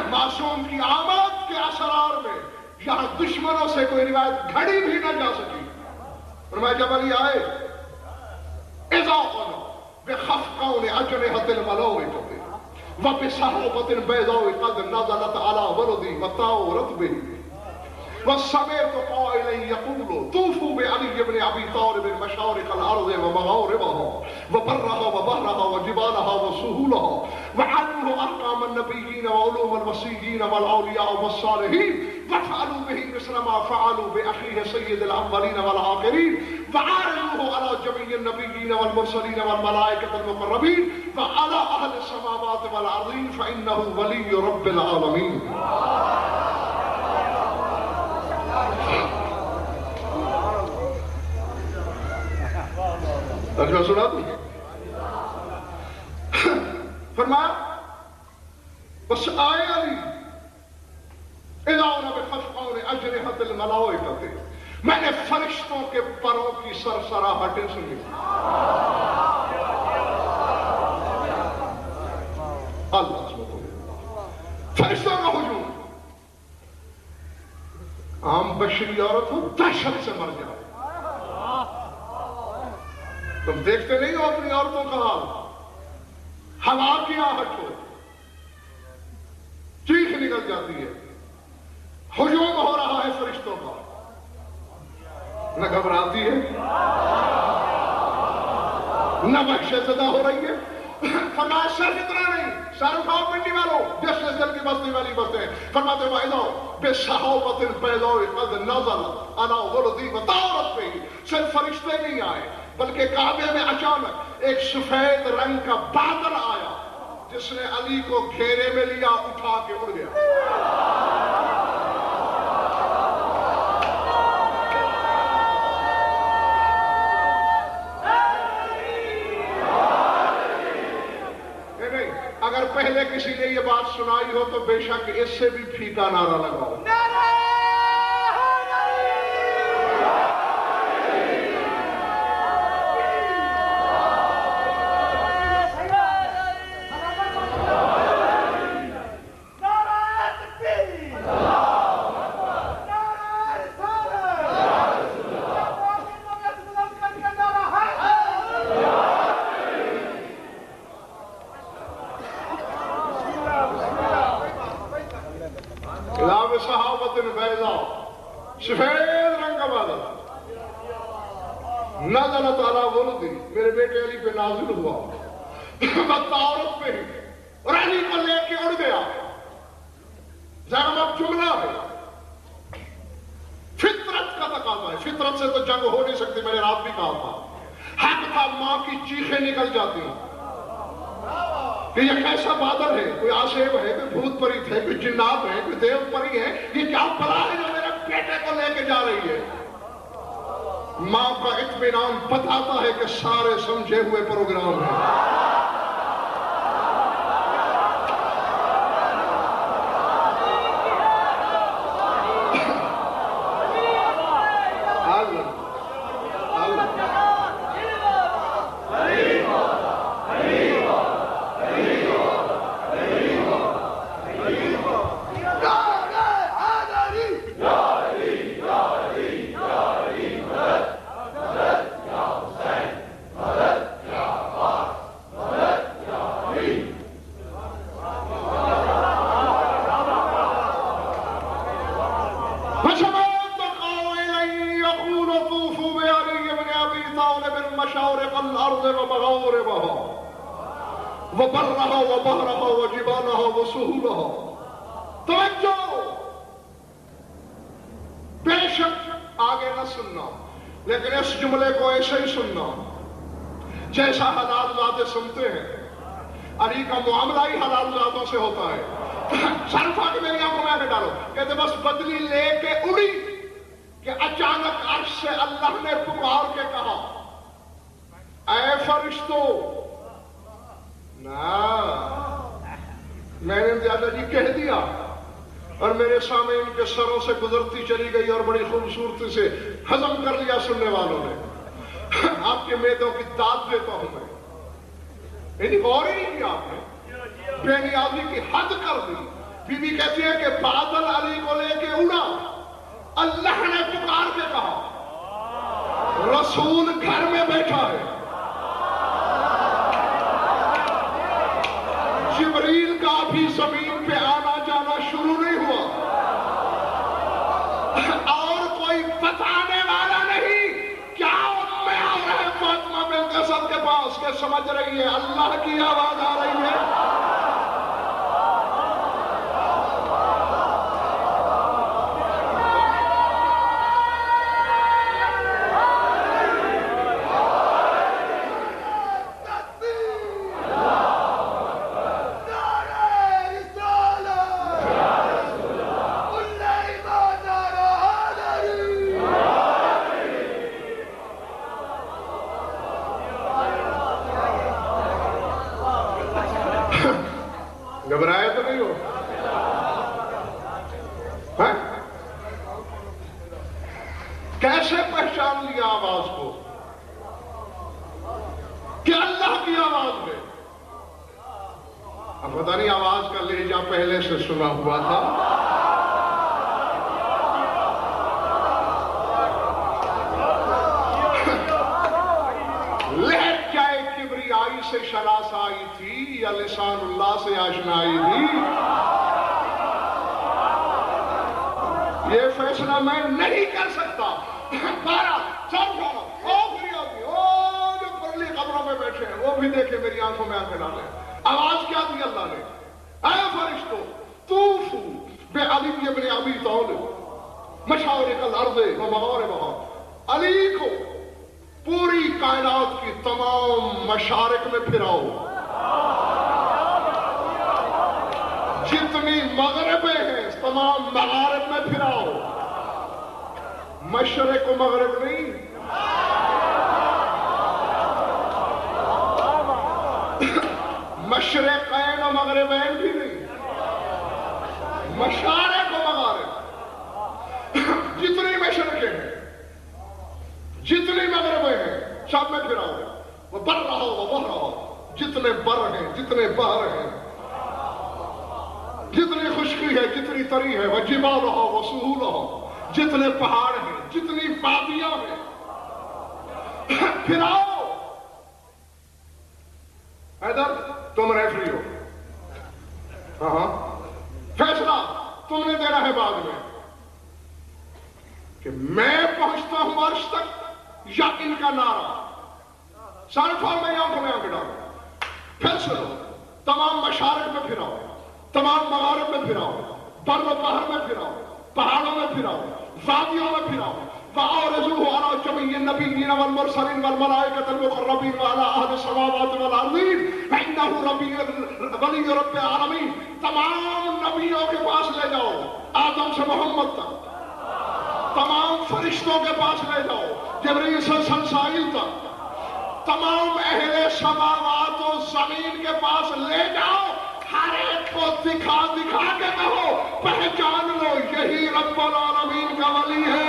معصوم کی آمد کے اسرار میں یہاں دشمنوں سے کوئی روایت گھڑی بھی نہ جا سکی. فرمایا جب علی آئے اذا قال بخفقون اجنحة الملائكة وبصحبة بيضاء قد نزلت على ولدي متاع رطب وسمعت قائلا يقول طوفوا بعلي بن ابي طالب مشارق الارض ومغاربها وبرها وبحرها وجبالها وسهولها وعلموا ارقام النبيين وعلوم الوصيين والاولياء والصالحين وفعلوا به مثل ما فعلوا باخيه سيد الاولين والاخرين وعارضوه على جميع النبيين والمرسلين والملائكه المقربين وعلى اهل السماوات والارضين فانه ولي رب العالمين. ترجمہ سنا دوں؟ فرمایا بس آئے علی اذا بخفقون اجنحة الملائکة، میں نے فرشتوں کے پروں کی سرسراہٹیں سنی. اللہ فرشتوں کا ہجوم، عام بشری عورت ہو دہشت سے مر جائے. تم دیکھتے نہیں ہو اپنی عورتوں کا حال، ہوا کی آہٹ ہو چیخ نکل جاتی ہے، ہجوم ہو رہا ہے فرشتوں کا، نہ گھبراتی ہے نہ وحشت زدہ ہو رہی ہے. فرمایا صرف اتنا نہیں، سر اٹھاؤ پنڈی والوں جس نے دل کی بستی والی بستے ہیں. فرماتے ہیں وَإِذَا بِصَحَوْبَةٍ الْبَيْضَاءِ قَدْ نَزَلَتْ عَلَىٰ وَلْدِي وَطَارَتْ بِهِ. صرف فرشتے نہیں آئے بلکہ کعبے میں اچانک ایک سفید رنگ کا بادل آیا جس نے علی کو گھیرے میں لیا، اٹھا کے اڑ گیا. اگر پہلے کسی نے یہ بات سنائی ہو تو بے شک اس سے بھی پھیکا نعرہ لگاؤ. نزلت علی ولدی، میرے بیٹے علی پہ نازل ہوا، بس عورت پہ ہی، اور علی کو لے کے اڑ گیا۔ ذرا جملہ ہے، فطرت کا تقاضا ہے، فطرت سے تو جنگ ہو نہیں سکتی، میں نے رات بھی کہا تھا۔ حق تھا، ماں کی چیخیں نکل جاتی کہ یہ کیسا بادل ہے، کوئی آسیب ہے، کوئی بھوت پریت ہے، کوئی جنات ہے، کوئی دیو پری ہے، یہ کیا بلا ہے جو میرے بیٹے کو لے کے جا رہی ہے۔ ماں کا اطمینان بتاتا ہے کہ سارے سمجھے ہوئے پروگرام ہیں۔ لیکن اس جملے کو ایسے ہی سننا جیسا حلال زادے سنتے ہیں۔ علی کا معاملہ ہی حلال زادوں سے ہوتا ہے۔ صرفہ کہ میری آنکھوں میں آگے ڈالو، کہتے بس بدلی لے کے اڑی کہ اچانک عرش سے اللہ نے پکار کے کہا، اے فرشتو، میں نے زیادہ جی کہہ دیا، اور میرے سامنے ان کے سروں سے گزرتی چلی گئی اور بڑی خوبصورتی سے ہضم کر لیا سننے والوں نے۔ آپ کے میدوں کی داد دیتا ہوں میں، یعنی غور ہی نہیں کیا آپ نے، بے نیازی کی حد کر دی۔ بی بی کہتی ہے کہ بادل علی کو لے کے اڑا، اللہ نے پکار کے کہا، رسول گھر میں بیٹھا ہے۔ جبریل کا بھی زمین پہ آنا جانا شروع نہیں ہوا، اور کوئی بتانے والا نہیں کیا میں آ رہے فاطمہ بنت اسد کے پاس کہ سمجھ رہی ہے اللہ کی آواز آ رہی ہے۔ گھبرائے تو نہیں ہو؟ کیسے پہچان لیا آواز کو کہ اللہ کی آواز میں؟ اب پتہ نہیں آواز کا لہجہ پہلے سے سنا ہوا تھا، لہجہ کبریائی سے شناسائی تھی یا لسان اللہ سے آشنائی تھی، یہ فیصلہ میں نہیں کر سکتا۔ بارہ سب کھانا جو پرلی قبروں میں بیٹھے ہیں وہ بھی دیکھے، میری آنکھوں میں آنکھیں ڈالے۔ آواز کیا دی اللہ نے؟ اے فرشتو طوفو بے علی ابن ابی طالب مشارق الارض و مغاربہا، علی کو پوری کائنات کی تمام مشارق میں پھراؤ، جتنی مغربیں ہیں تمام مغارب میں پھراؤ، مشرق و مغرب نہیں، مشرقین و مغربین بھی نہیں، مشارق و مغارب، جتنی مشرقیں ہیں جتنی مغربیں ہیں سب میں پھراؤ، وہ بر رہا وہ بہ رہا، جتنے بر ہیں جتنے بحر ہیں، جتنی خشکی ہے جتنی تری ہے، وہ جبال ہو وہ سہول ہو، جتنے پہاڑ ہیں جتنی وادیاں ہیں، پھراؤ۔ حیدر تم ریفری ہو، ہاں فیصلہ تم نے دینا ہے بعد میں کہ میں پہنچتا ہوں عرش تک یا ان کا نعرہ؟ سارے ٹھول میں آنکھوں میں آنکھ ڈالو، پھر سنو، تمام مشارق میں پھراؤ، تمام مغارب میں پھراؤ، بر و بحر میں پھراؤ، پہاڑوں میں پھراؤ، وادیوں میں پھراؤ، وَأَعْرِضُوهُ عَلَىٰ جَمِيعِ النَّبِيِّينَ وَالْمُرْسَلِينَ وَالْمَلَائِكَةِ الْمُقَرَّبِينَ وَعَلَىٰ أَهْلِ السَّمَاوَاتِ وَالْأَرْضِينَ وَإِنَّهُ وَلِيُّ رَبِّ الْعَالَمِينَ۔ تمام نبیوں کے پاس لے جاؤ، آدم سے محمد تک، تمام فرشتوں کے پاس لے جاؤ، جبرائیل سے سلسائیل تک، تمام اہل سماوات و زمین کے پاس لے جاؤ، ہر ایک کو دکھا دکھا کے کہو پہچان لو یہی رب العالمین کا ولی ہے۔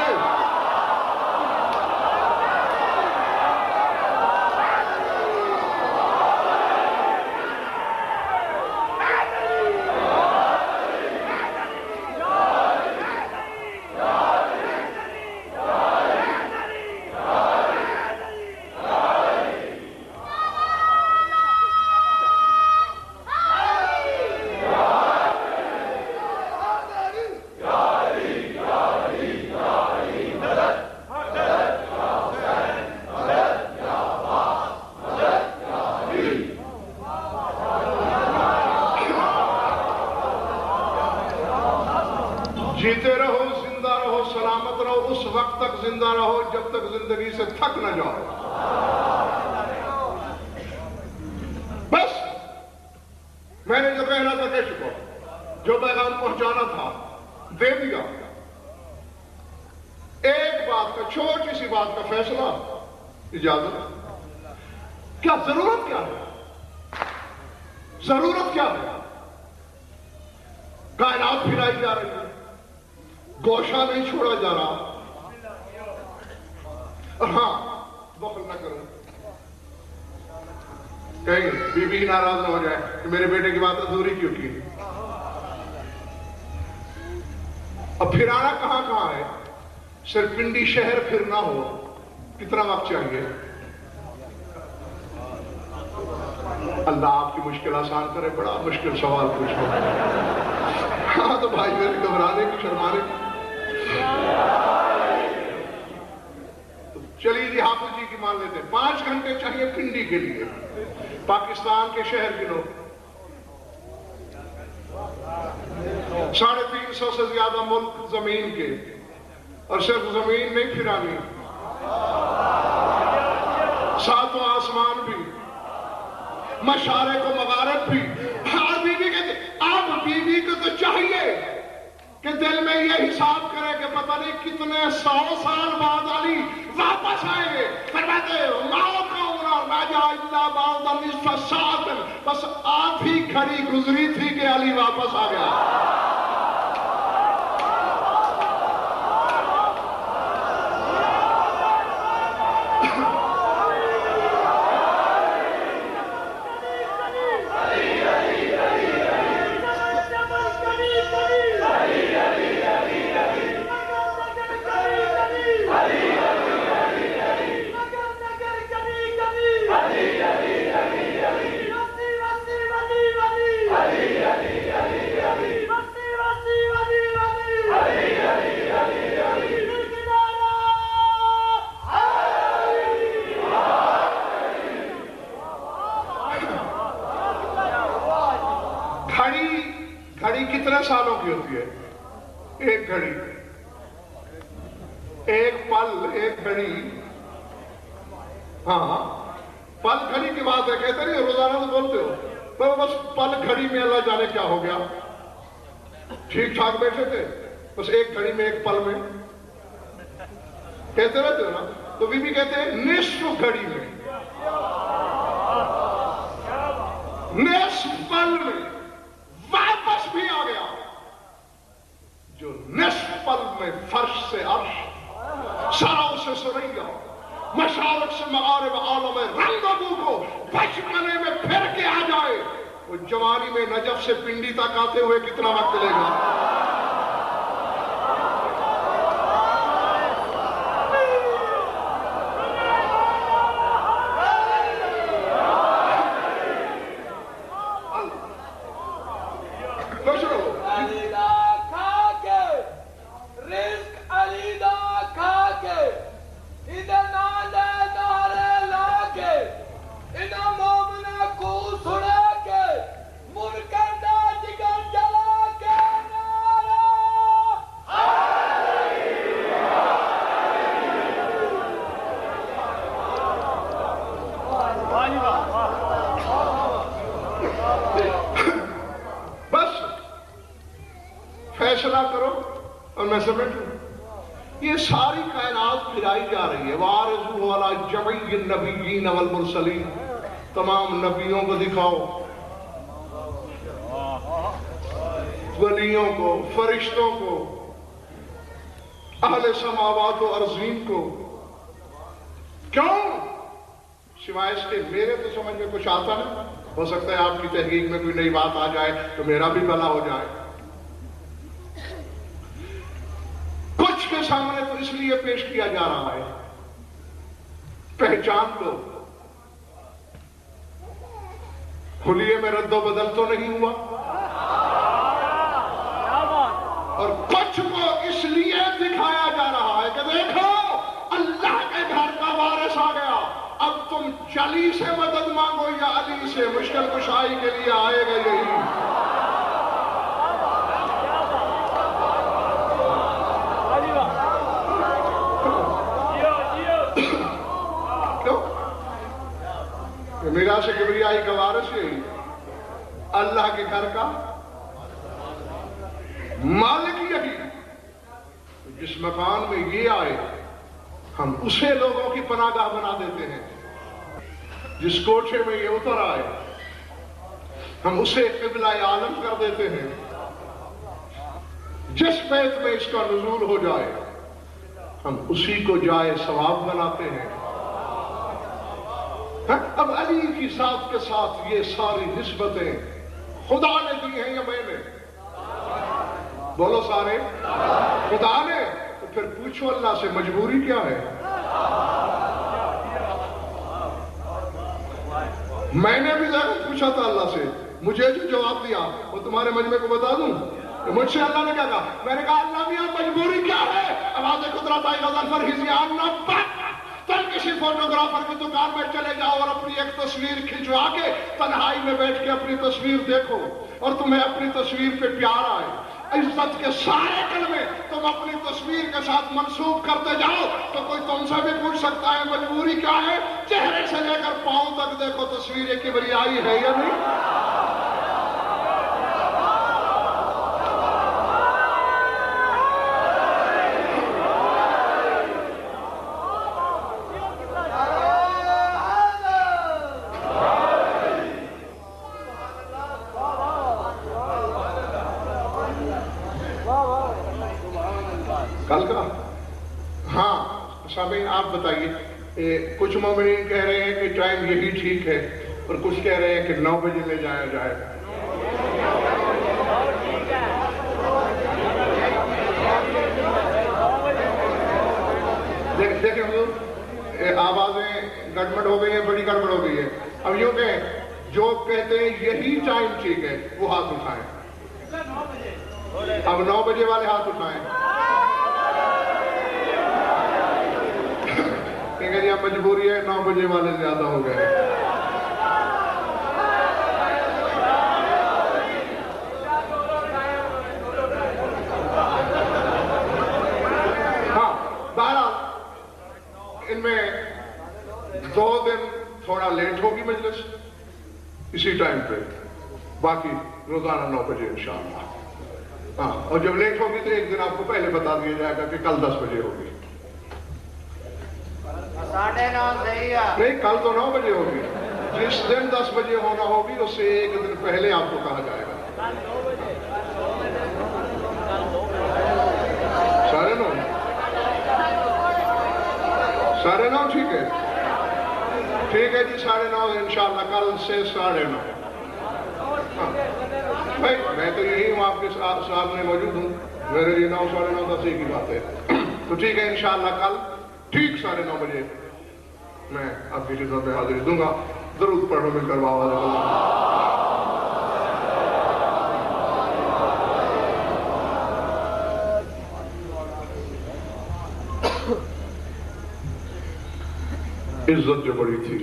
جیتے رہو، زندہ رہو، سلامت رہو، اس وقت تک زندہ رہو جب تک زندگی سے تھک نہ جاؤ۔ بس میں نے جو کہنا تھا کہہ چکا، جو پیغام پہنچانا تھا دے دیا۔ ایک بات کا، چھوٹی سی بات کا فیصلہ، اجازت، کیا ضرورت کیا ہے؟ ضرورت کیا ہے؟ کائنات پھرائی جا رہی ہے، گوشہ نہیں چھوڑا جا رہا، اور ہاں بخل نہ کروں، کہیں بی بی ناراض نہ ہو جائے کہ میرے بیٹے کی بات ادھوری کیوں کی۔ اب پھرانا کہاں کہاں ہے؟ صرف پنڈی شہر پھرنا ہو کتنا وقت چاہیے؟ اللہ آپ کی مشکل آسان کرے، بڑا مشکل سوال پوچھو۔ ہاں تو بھائی میرے گھبرانے کی، شرمانے کی، چلیے جی حافظ جی کی مان لیتے ہیں، 5 گھنٹے چاہیے پنڈی کے لیے، پاکستان کے شہر کے لوگ 350 سے زیادہ ملک زمین کے، اور صرف زمین نہیں پھرانی، 7 آسمان بھی، مشارق و مغارب بھی۔ اور بی بی کہتے اب بی بی کو تو چاہیے کہ دل میں یہ حساب کرے کہ پتہ نہیں کتنے 100 سال بعد علی واپس آئیں گے۔ فرماتے ماؤ کاؤنا راجہ اللہ بعد نصف ساعت، بس آدھی گھڑی گزری تھی کہ علی واپس آ گیا۔ گھڑی کتنے سالوں کی ہوتی ہے؟ ایک گھڑی، ایک پل، ایک گھڑی، ہاں پل گھڑی کی بات ہے، کہتے نہیں روزانہ تو بولتے ہو، تو بس پل گھڑی میں اللہ جانے کیا ہو گیا، ٹھیک ٹھاک بیٹھے تھے، بس ایک گھڑی میں ایک پل میں کہتے رہتے ہو نا، تو بی بی کہتے ہیں نصف گھڑی میں، نصف پل میں واپس بھی آ گیا، جو نصف پل میں فرش سے عرش، سراؤں سے سریا، مشارق سے مغارب عالم رنگ و بو کو بچپنے میں پھر کے آ جائے، وہ جوانی میں نجف سے پنڈی تک آتے ہوئے کتنا وقت لے گا؟ رزق علی دا کھا کے ادھر نہ میں سمیٹ لوں. یہ ساری کائنات پھیلائی جا رہی ہے. وَعَرِضُوا عَلَىٰ جَمِيعِ النَّبِيِّينَ وَالْمُرْسَلِينَ. تمام نبیوں کو دکھاؤ، ولیوں کو، فرشتوں کو، اہل سماوات و ارضین کو. کیوں؟ سوائے اس کے میرے تو سمجھ میں کچھ آتا نہیں. ہو سکتا ہے آپ کی تحقیق میں کوئی نئی بات آ جائے تو میرا بھی بھلا ہو جائے. کچھ کے سامنے تو اس لیے پیش کیا جا رہا ہے پہچان لو. حلیے میں رد و بدل تو نہیں ہوا. اور کچھ کو اس لیے دکھایا جا رہا ہے کہ دیکھو اللہ کے گھر کا وارث آ گیا. اب تم چلی سے مدد مانگو یا علی سے، مشکل کشائی کے لیے آئے گا یہی. میراث کبریائی کا وارث یہی، اللہ کے گھر کا مالک یہی. جس مکان میں یہ آئے ہم اسے لوگوں کی پناہ گاہ بنا دیتے ہیں. جس کوٹھے میں یہ اتر آئے ہم اسے قبلہ عالم کر دیتے ہیں. جس بیت میں اس کا نزول ہو جائے ہم اسی کو جائے ثواب بناتے ہیں. اب علی کی ذات کے ساتھ یہ ساری نسبتیں خدا نے دی ہیں یا میں نے؟ بولو سارے. خدا نے. تو پھر پوچھو اللہ سے مجبوری کیا ہے؟ میں نے بھی ضرور پوچھا تھا اللہ سے، مجھے جو جواب دیا وہ تمہارے مجمع کو بتا دوں. مجھ سے اللہ نے کیا کہا؟ میں نے کہا اللہ میاں مجبوری کیا ہے؟ آواز قدرت آئی غزل پر ہزیان نہ پک. تم کسی فوٹوگرافر کی دکان میں چلے جاؤ اور اپنی ایک تصویر کھنچوا کے تنہائی میں بیٹھ کے اپنی تصویر دیکھو اور تمہیں اپنی تصویر پہ پیار آئے. عزت کے سارے کلمے تم اپنی تصویر کے ساتھ منسوب کرتے جاؤ تو کوئی تم سے بھی پوچھ سکتا ہے مجبوری کیا ہے؟ چہرے سے لے کر پاؤں تک دیکھو تصویر کبریائی ہے یا نہیں؟ کل کا ہاں سامعین آپ بتائیے. کچھ مومنین کہہ رہے ہیں کہ ٹائم یہی ٹھیک ہے اور کچھ کہہ رہے ہیں کہ 9 بجے لے جایا جائے. دیکھیں حضور آوازیں گڑبڑ ہو گئی ہیں، بڑی گڑبڑ ہو گئی ہے. اب یوں کہ جو کہتے ہیں یہی ٹائم ٹھیک ہے وہ ہاتھ اٹھائیں. اب 9 بجے والے ہاتھ اٹھائیں. کہ یہ مجبوری ہے، 9 بجے والے زیادہ ہو گئے. ہاں بہرحال ان میں 2 دن تھوڑا لیٹ ہوگی مجلس اسی ٹائم پہ، باقی روزانہ 9 بجے انشاءاللہ. ہاں اور جب لیٹ ہوگی تو ایک دن آپ کو پہلے بتا دیا جائے گا کہ کل 10 بجے ہوگی. 9:30 نہیں کل تو 9 بجے ہوگی. جس دن 10 بجے ہونا ہوگی اس سے ایک دن پہلے آپ کو کہا جائے گا. 9:30 9:30 ٹھیک ہے. ٹھیک ہے جی 9:30 انشاءاللہ کل سے 9:30. بھائی میں تو یہی ہوں آپ کے سامنے موجود ہوں. میرے لیے 9 9:30 10 کی بات ہے. تو ٹھیک ہے انشاءاللہ کل ٹھیک 9:30 بجے میں آپ کی خدمت میں حاضری دوں گا. درود پڑھو مل کر آواز عزت جو بڑی تھی،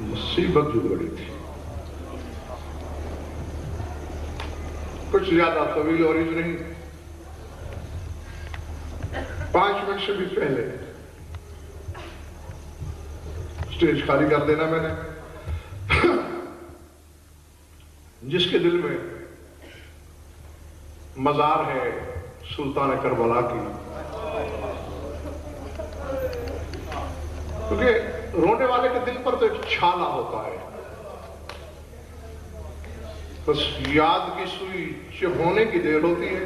مصیبت جو بڑی تھی. کچھ زیادہ طویل اور نہیں، 5 منٹ سے بھی پہلے اسٹیج خالی کر دینا. میں نے جس کے دل میں مزار ہے سلطان کربلا کی، کیونکہ رونے والے کے دل پر تو ایک چھالا ہوتا ہے، بس یاد کی سوئی چبھونے کی دیر ہوتی ہے،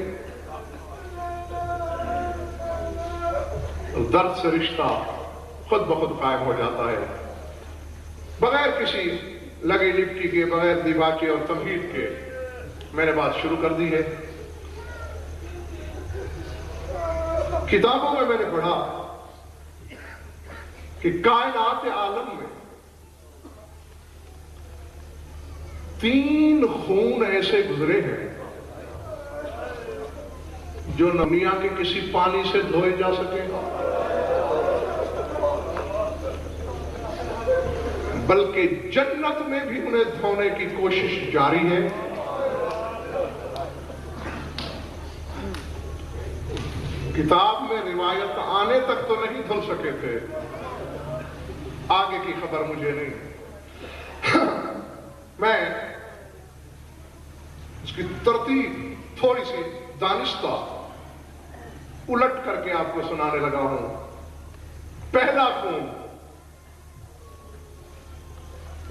درد سے رشتہ خود بخود قائم ہو جاتا ہے، بغیر کسی لگی لپٹی کے، بغیر دیباچے اور تمہید کے میں نے بات شروع کر دی ہے۔ کتابوں میں نے پڑھا کہ کائنات عالم میں 3 خون ایسے گزرے ہیں جو دنیا کے کسی پانی سے دھوئے جا سکے گا، بلکہ جنت میں بھی انہیں دھونے کی کوشش جاری ہے۔ کتاب میں روایت آنے تک تو نہیں دھل سکے تھے، آگے کی خبر مجھے نہیں۔ میں اس کی ترتیب تھوڑی سی دانستہ الٹ کر کے آپ کو سنانے لگا ہوں۔ پہلا خون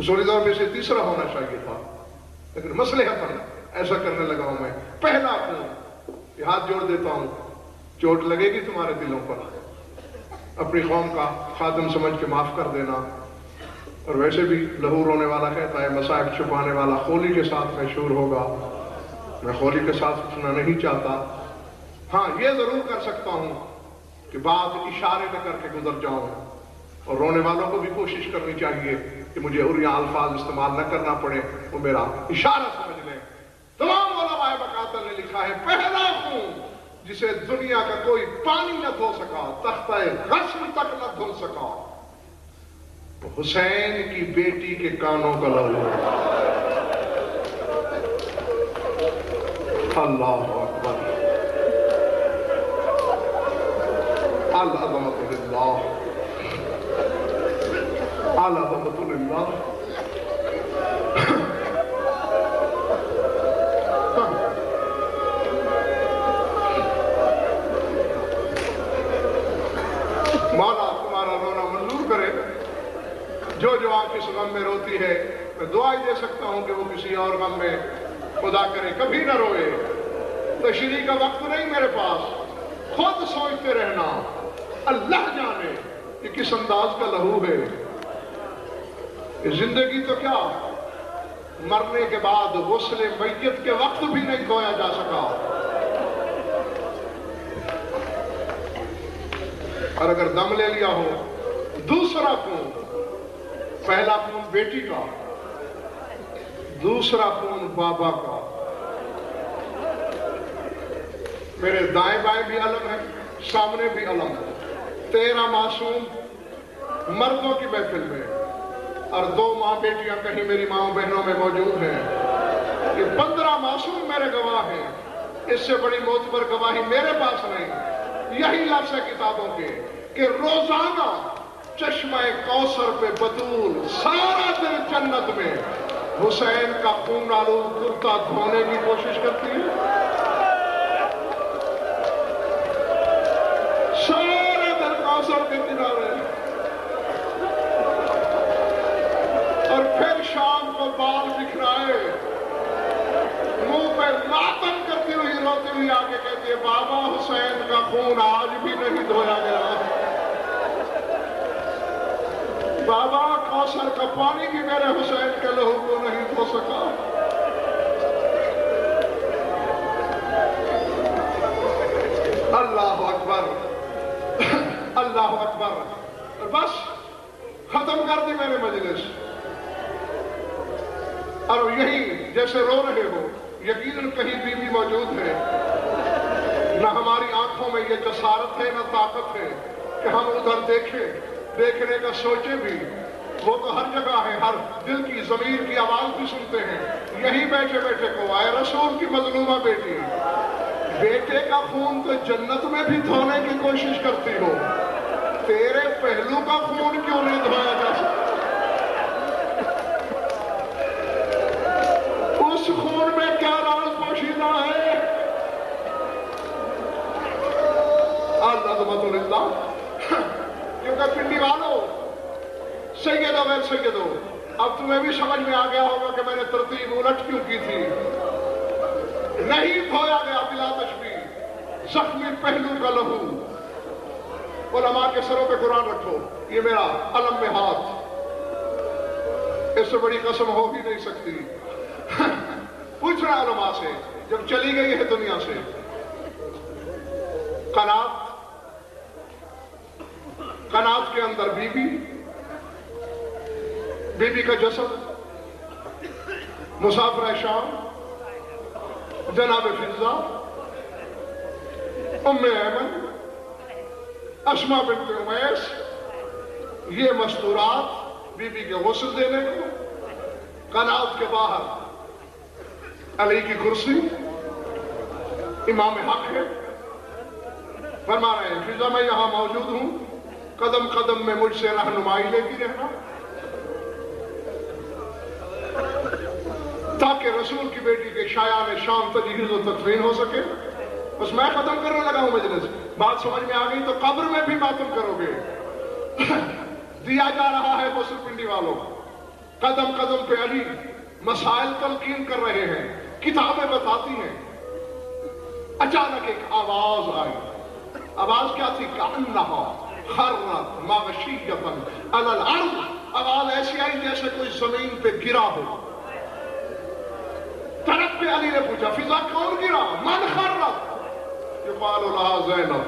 اصولی طور میں اسے تیسرا ہونا چاہیے تھا، لیکن مصلحتاً ایسا کرنے لگا ہوں میں۔ پہلا خون، یہ ہاتھ جوڑ دیتا ہوں، چوٹ لگے گی تمہارے دلوں پر، اپنی قوم کا خادم سمجھ کے معاف کر دینا۔ اور ویسے بھی لہو رونے والا کہتا ہے مصائب چھپانے والا خولی کے ساتھ مشہور ہوگا، میں خولی کے ساتھ سننا نہیں چاہتا۔ ہاں یہ ضرور کر سکتا ہوں کہ بات اشارے میں کر کے گزر جاؤں، اور رونے والوں کو بھی کوشش کرنی چاہیے کہ مجھے عریاں الفاظ استعمال نہ کرنا پڑے، وہ میرا اشارہ سمجھ لیں۔ تمام علماء مقاتل نے لکھا ہے پہلا خون جسے دنیا کا کوئی پانی نہ دھو سکا، تختہ غسل تک نہ دھل سکا، حسین کی بیٹی کے کانوں کا لہو۔ اللہ اکبر، العظمت للہ، العظمت للہ۔ مولا تمہارا رونا منظور کرے، جو آنکھ اس غم میں روتی ہے، میں دعا ہی دے سکتا ہوں کہ وہ کسی اور غم میں خدا کرے کبھی نہ روئے۔ تشریح کا وقت نہیں میرے پاس، خود سوچتے رہنا، اللہ جانے کہ کس انداز کا لہو ہے۔ زندگی تو کیا، مرنے کے بعد غسل میت کے وقت بھی نہیں دھویا جا سکا، اور اگر دم لے لیا ہو۔ دوسرا خون، پہلا خون بیٹی کا، دوسرا خون بابا کا۔ میرے دائیں بائیں بھی علم ہے، سامنے بھی علم ہے۔ 13 معصوم مردوں کی محفل میں، اور 2 ماں بیٹیاں کہیں میری ماں بہنوں میں موجود ہیں۔ یہ 15 معصوم میرے گواہ ہیں، اس سے بڑی معتبر گواہی میرے پاس نہیں۔ یہی لفظ ہے کتابوں کے کہ روزانہ چشمہ کوثر پہ بطول سارا دن جنت میں حسین کا خون آلود کرتا دھونے کی کوشش کرتی ہے، سارے دن کوثر کے کنارے، اور پھر شام کو بال بکھرائے، منہ پہ ماتم کرتی ہوئی روتی ہوئی آگے کہتی ہے بابا حسین کا خون آج بھی نہیں دھویا گیا، بابا کوثر کا پانی بھی میرے حسین کے لہو کو نہیں دھو سکا۔ اللہ اکبر، اللہ اکبر۔ بس ختم کر دی میں نے مجلس، اور یہی جیسے رو رہے ہو یقیناً کہیں بیوی موجود ہے، نہ ہماری آنکھوں میں یہ جسارت ہے نہ طاقت ہے کہ ہم ادھر دیکھنے کا سوچے بھی، وہ تو ہر جگہ ہے، ہر دل کی ضمیر کی آواز بھی سنتے ہیں۔ یہی بیٹھے بیٹھے کو آئے رسول کی مظلومہ بیٹی، بیٹے کا خون تو جنت میں بھی دھونے کی کوشش کرتی ہو، تیرے پہلو کا خون کیوں نہیں دھویا جا سکتا؟ اس خون میں کیا راز پوشیدہ ہے کیونکہ پنڈی والوں سیدو ویل سیدو، اب تمہیں بھی سمجھ میں آ گیا ہوگا کہ میں نے ترتیب الٹ کیوں کی تھی۔ نہیں دھویا گیا بلا تشبیہ زخمی پہلو کا لہو۔ علماء کے سروں پہ قرآن رکھو، یہ میرا علم میں ہاتھ، اس سے بڑی قسم ہو ہی نہیں سکتی۔ پوچھ رہا علماء سے، جب چلی گئی ہے دنیا سے، قنات کے اندر بی بی کا جسد، مسافر شام جناب فضہ، ام ایمن، اسما بنت امیس، یہ مستورات بی بی کے غسل دینے کو، قنات کے باہر علی کی کرسی، امام حق ہے، فرما رہے ہیں فضہ میں یہاں موجود ہوں، قدم قدم میں مجھ سے رہنمائی لیتی رہنا، تاکہ رسول کی بیٹی کے شایان شام تجہیز و تدفین ہو سکے۔ بس میں ختم کرنے لگا ہوں مجلس، بات سمجھ میں آ گئی تو قبر میں بھی ماتم کرو گے۔ دیا جا رہا ہے غسل پنڈی والوں، قدم قدم پہ علی مسائل تلقین کر رہے ہیں، کتابیں بتاتی ہیں۔ اچانک ایک آواز آئی، آواز کیا تھی؟ کأنہا خرت مغشیۃ علی الارض، آواز ایسی آئی جیسے کوئی زمین پہ گرا ہو۔ طرف پہ علی نے پوچھا فضہ کون گرا؟ من خرت؟ یقال لہا زینب۔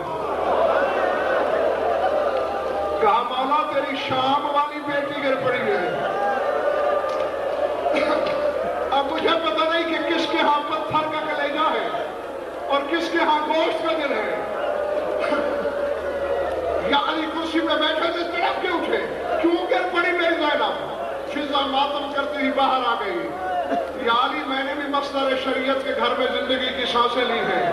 کہا مولا تیری شام والی بیٹی گر پڑی ہے۔ اب مجھے پتہ نہیں کہ کس کے ہاں پتھر کا کلیجہ ہے اور کس کے ہاں گوشت کا دل ہے۔ یا علی کرسی پہ بیٹھے تھے، طرف کے اٹھے، کیوں گر پڑی میری زینب؟ فضہ ماتم کرتے ہی باہر آ گئی، یا علی میں نے بھی مصدر شریعت کے گھر میں زندگی کی سانسیں لی ہیں،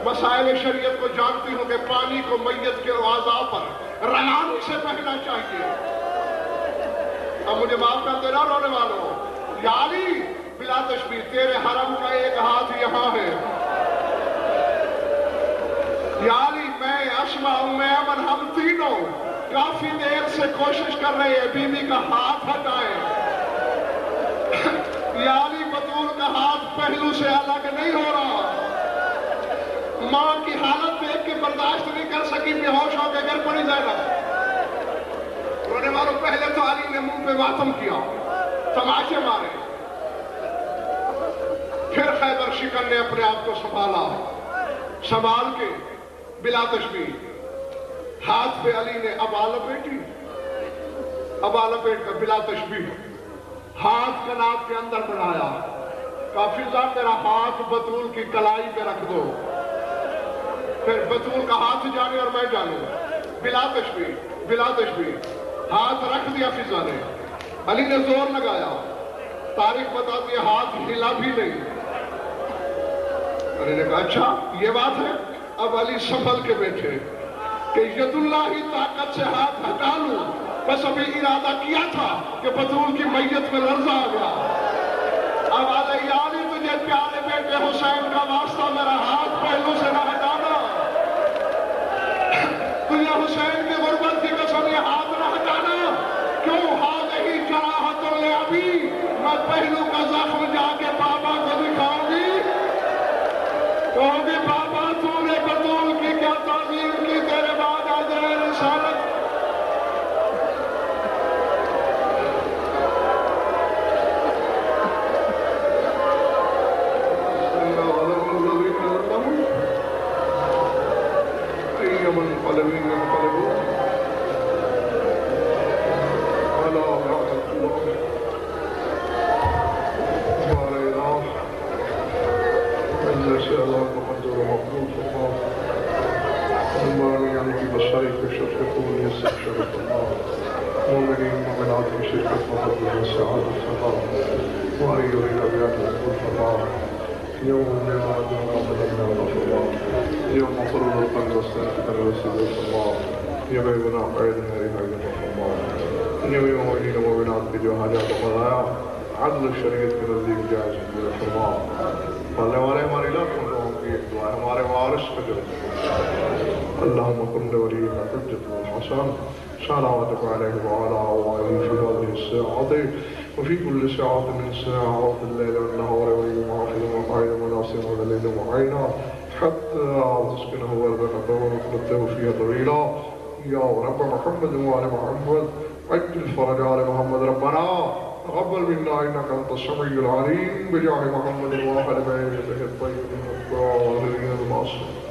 مسائل شریعت کو جانتی ہوں کہ پانی کو میت کے اعضاء پر رنانی سے بہنا چاہیے۔ اب مجھے معاف کر دینا رونے والوں، یا علی بلا تشبیہ تیرے حرم کا ایک ہاتھ یہاں ہے۔ یا علی میں اسما ام ایمن ہم تینوں کافی دیر سے کوشش کر رہے ہیں بی بی کا ہاتھ ہٹائیں۔ یا علی بطول کا ہاتھ پہلو سے الگ نہیں ہو رہا۔ ماں کی حالت دیکھ کے برداشت نہیں کر سکی، بے ہوش ہو کے گر پڑی زینب۔ رونے والوں پہلے تو علی نے منہ پہ ماتم کیا، تماشے مارے، پھر خیبر شکن نے اپنے آپ کو سنبھال کے بلا تشبیہ ہاتھ پہ علی نے ابا لپیٹی، ابا لپیٹ کر بلا تشبیہ ہاتھ قنات کے اندر بڑھایا، کہا فضہ میرا ہاتھ بطول کی کلائی پہ رکھ دو، پھر بطول کا ہاتھ جانے اور میں جانوں۔ بلا تشبیہ ہاتھ رکھ دیا فضہ نے، علی نے زور لگایا، تاریخ بتاتی ہے ہاتھ ہلا بھی نہیں۔ علی نے کہا اچھا یہ بات ہے؟ اب علی سنبھل کے بیٹھے کہ ید اللہ ہی طاقت سے ہاتھ ہٹا لوں، بس ابھی ارادہ کیا تھا کہ بطول کی میت میں لرزہ آ گیا۔ اب علی تجھے پیارے بیٹے حسین کا واسطہ میرا ہاتھ پہلو سے نہ ہٹانا، تجھے حسین کی غربت کی قسم یہ ہاتھ نہ ہٹانا، کیوں ہاتھ ہی جراحت لے ابھی میں پہلو کا زخم جا کے بابا کو دکھاؤں گی، کہوں گی بابا تو نے بطول کی کیا تعظیم کی، تیرے بعد آ جائے رسالت۔ جو حاجات بتایا عدل شریعت کے نزدیک جائز فرما، پلنے والے ہماری لاکھوں لوگوں کی ایک دعا ہے، ہمارے وارث واستجب اللهم كن لولينا حجة الحسن صلواتك عليه وعلى آله في هذه الساعة وفي كل ساعة من ساعات الليل والنهار ويوم آخر وقائد مناصر الليل وعينا حتى تسكنه أرضك وتمده فيها طويلا يا رب محمد وآل محمد عجل فرج آل محمد ربنا تقبل منا إنك أنت السميع العليم بجاه محمد وآل بيته الطيبين الطاهرين المعصومين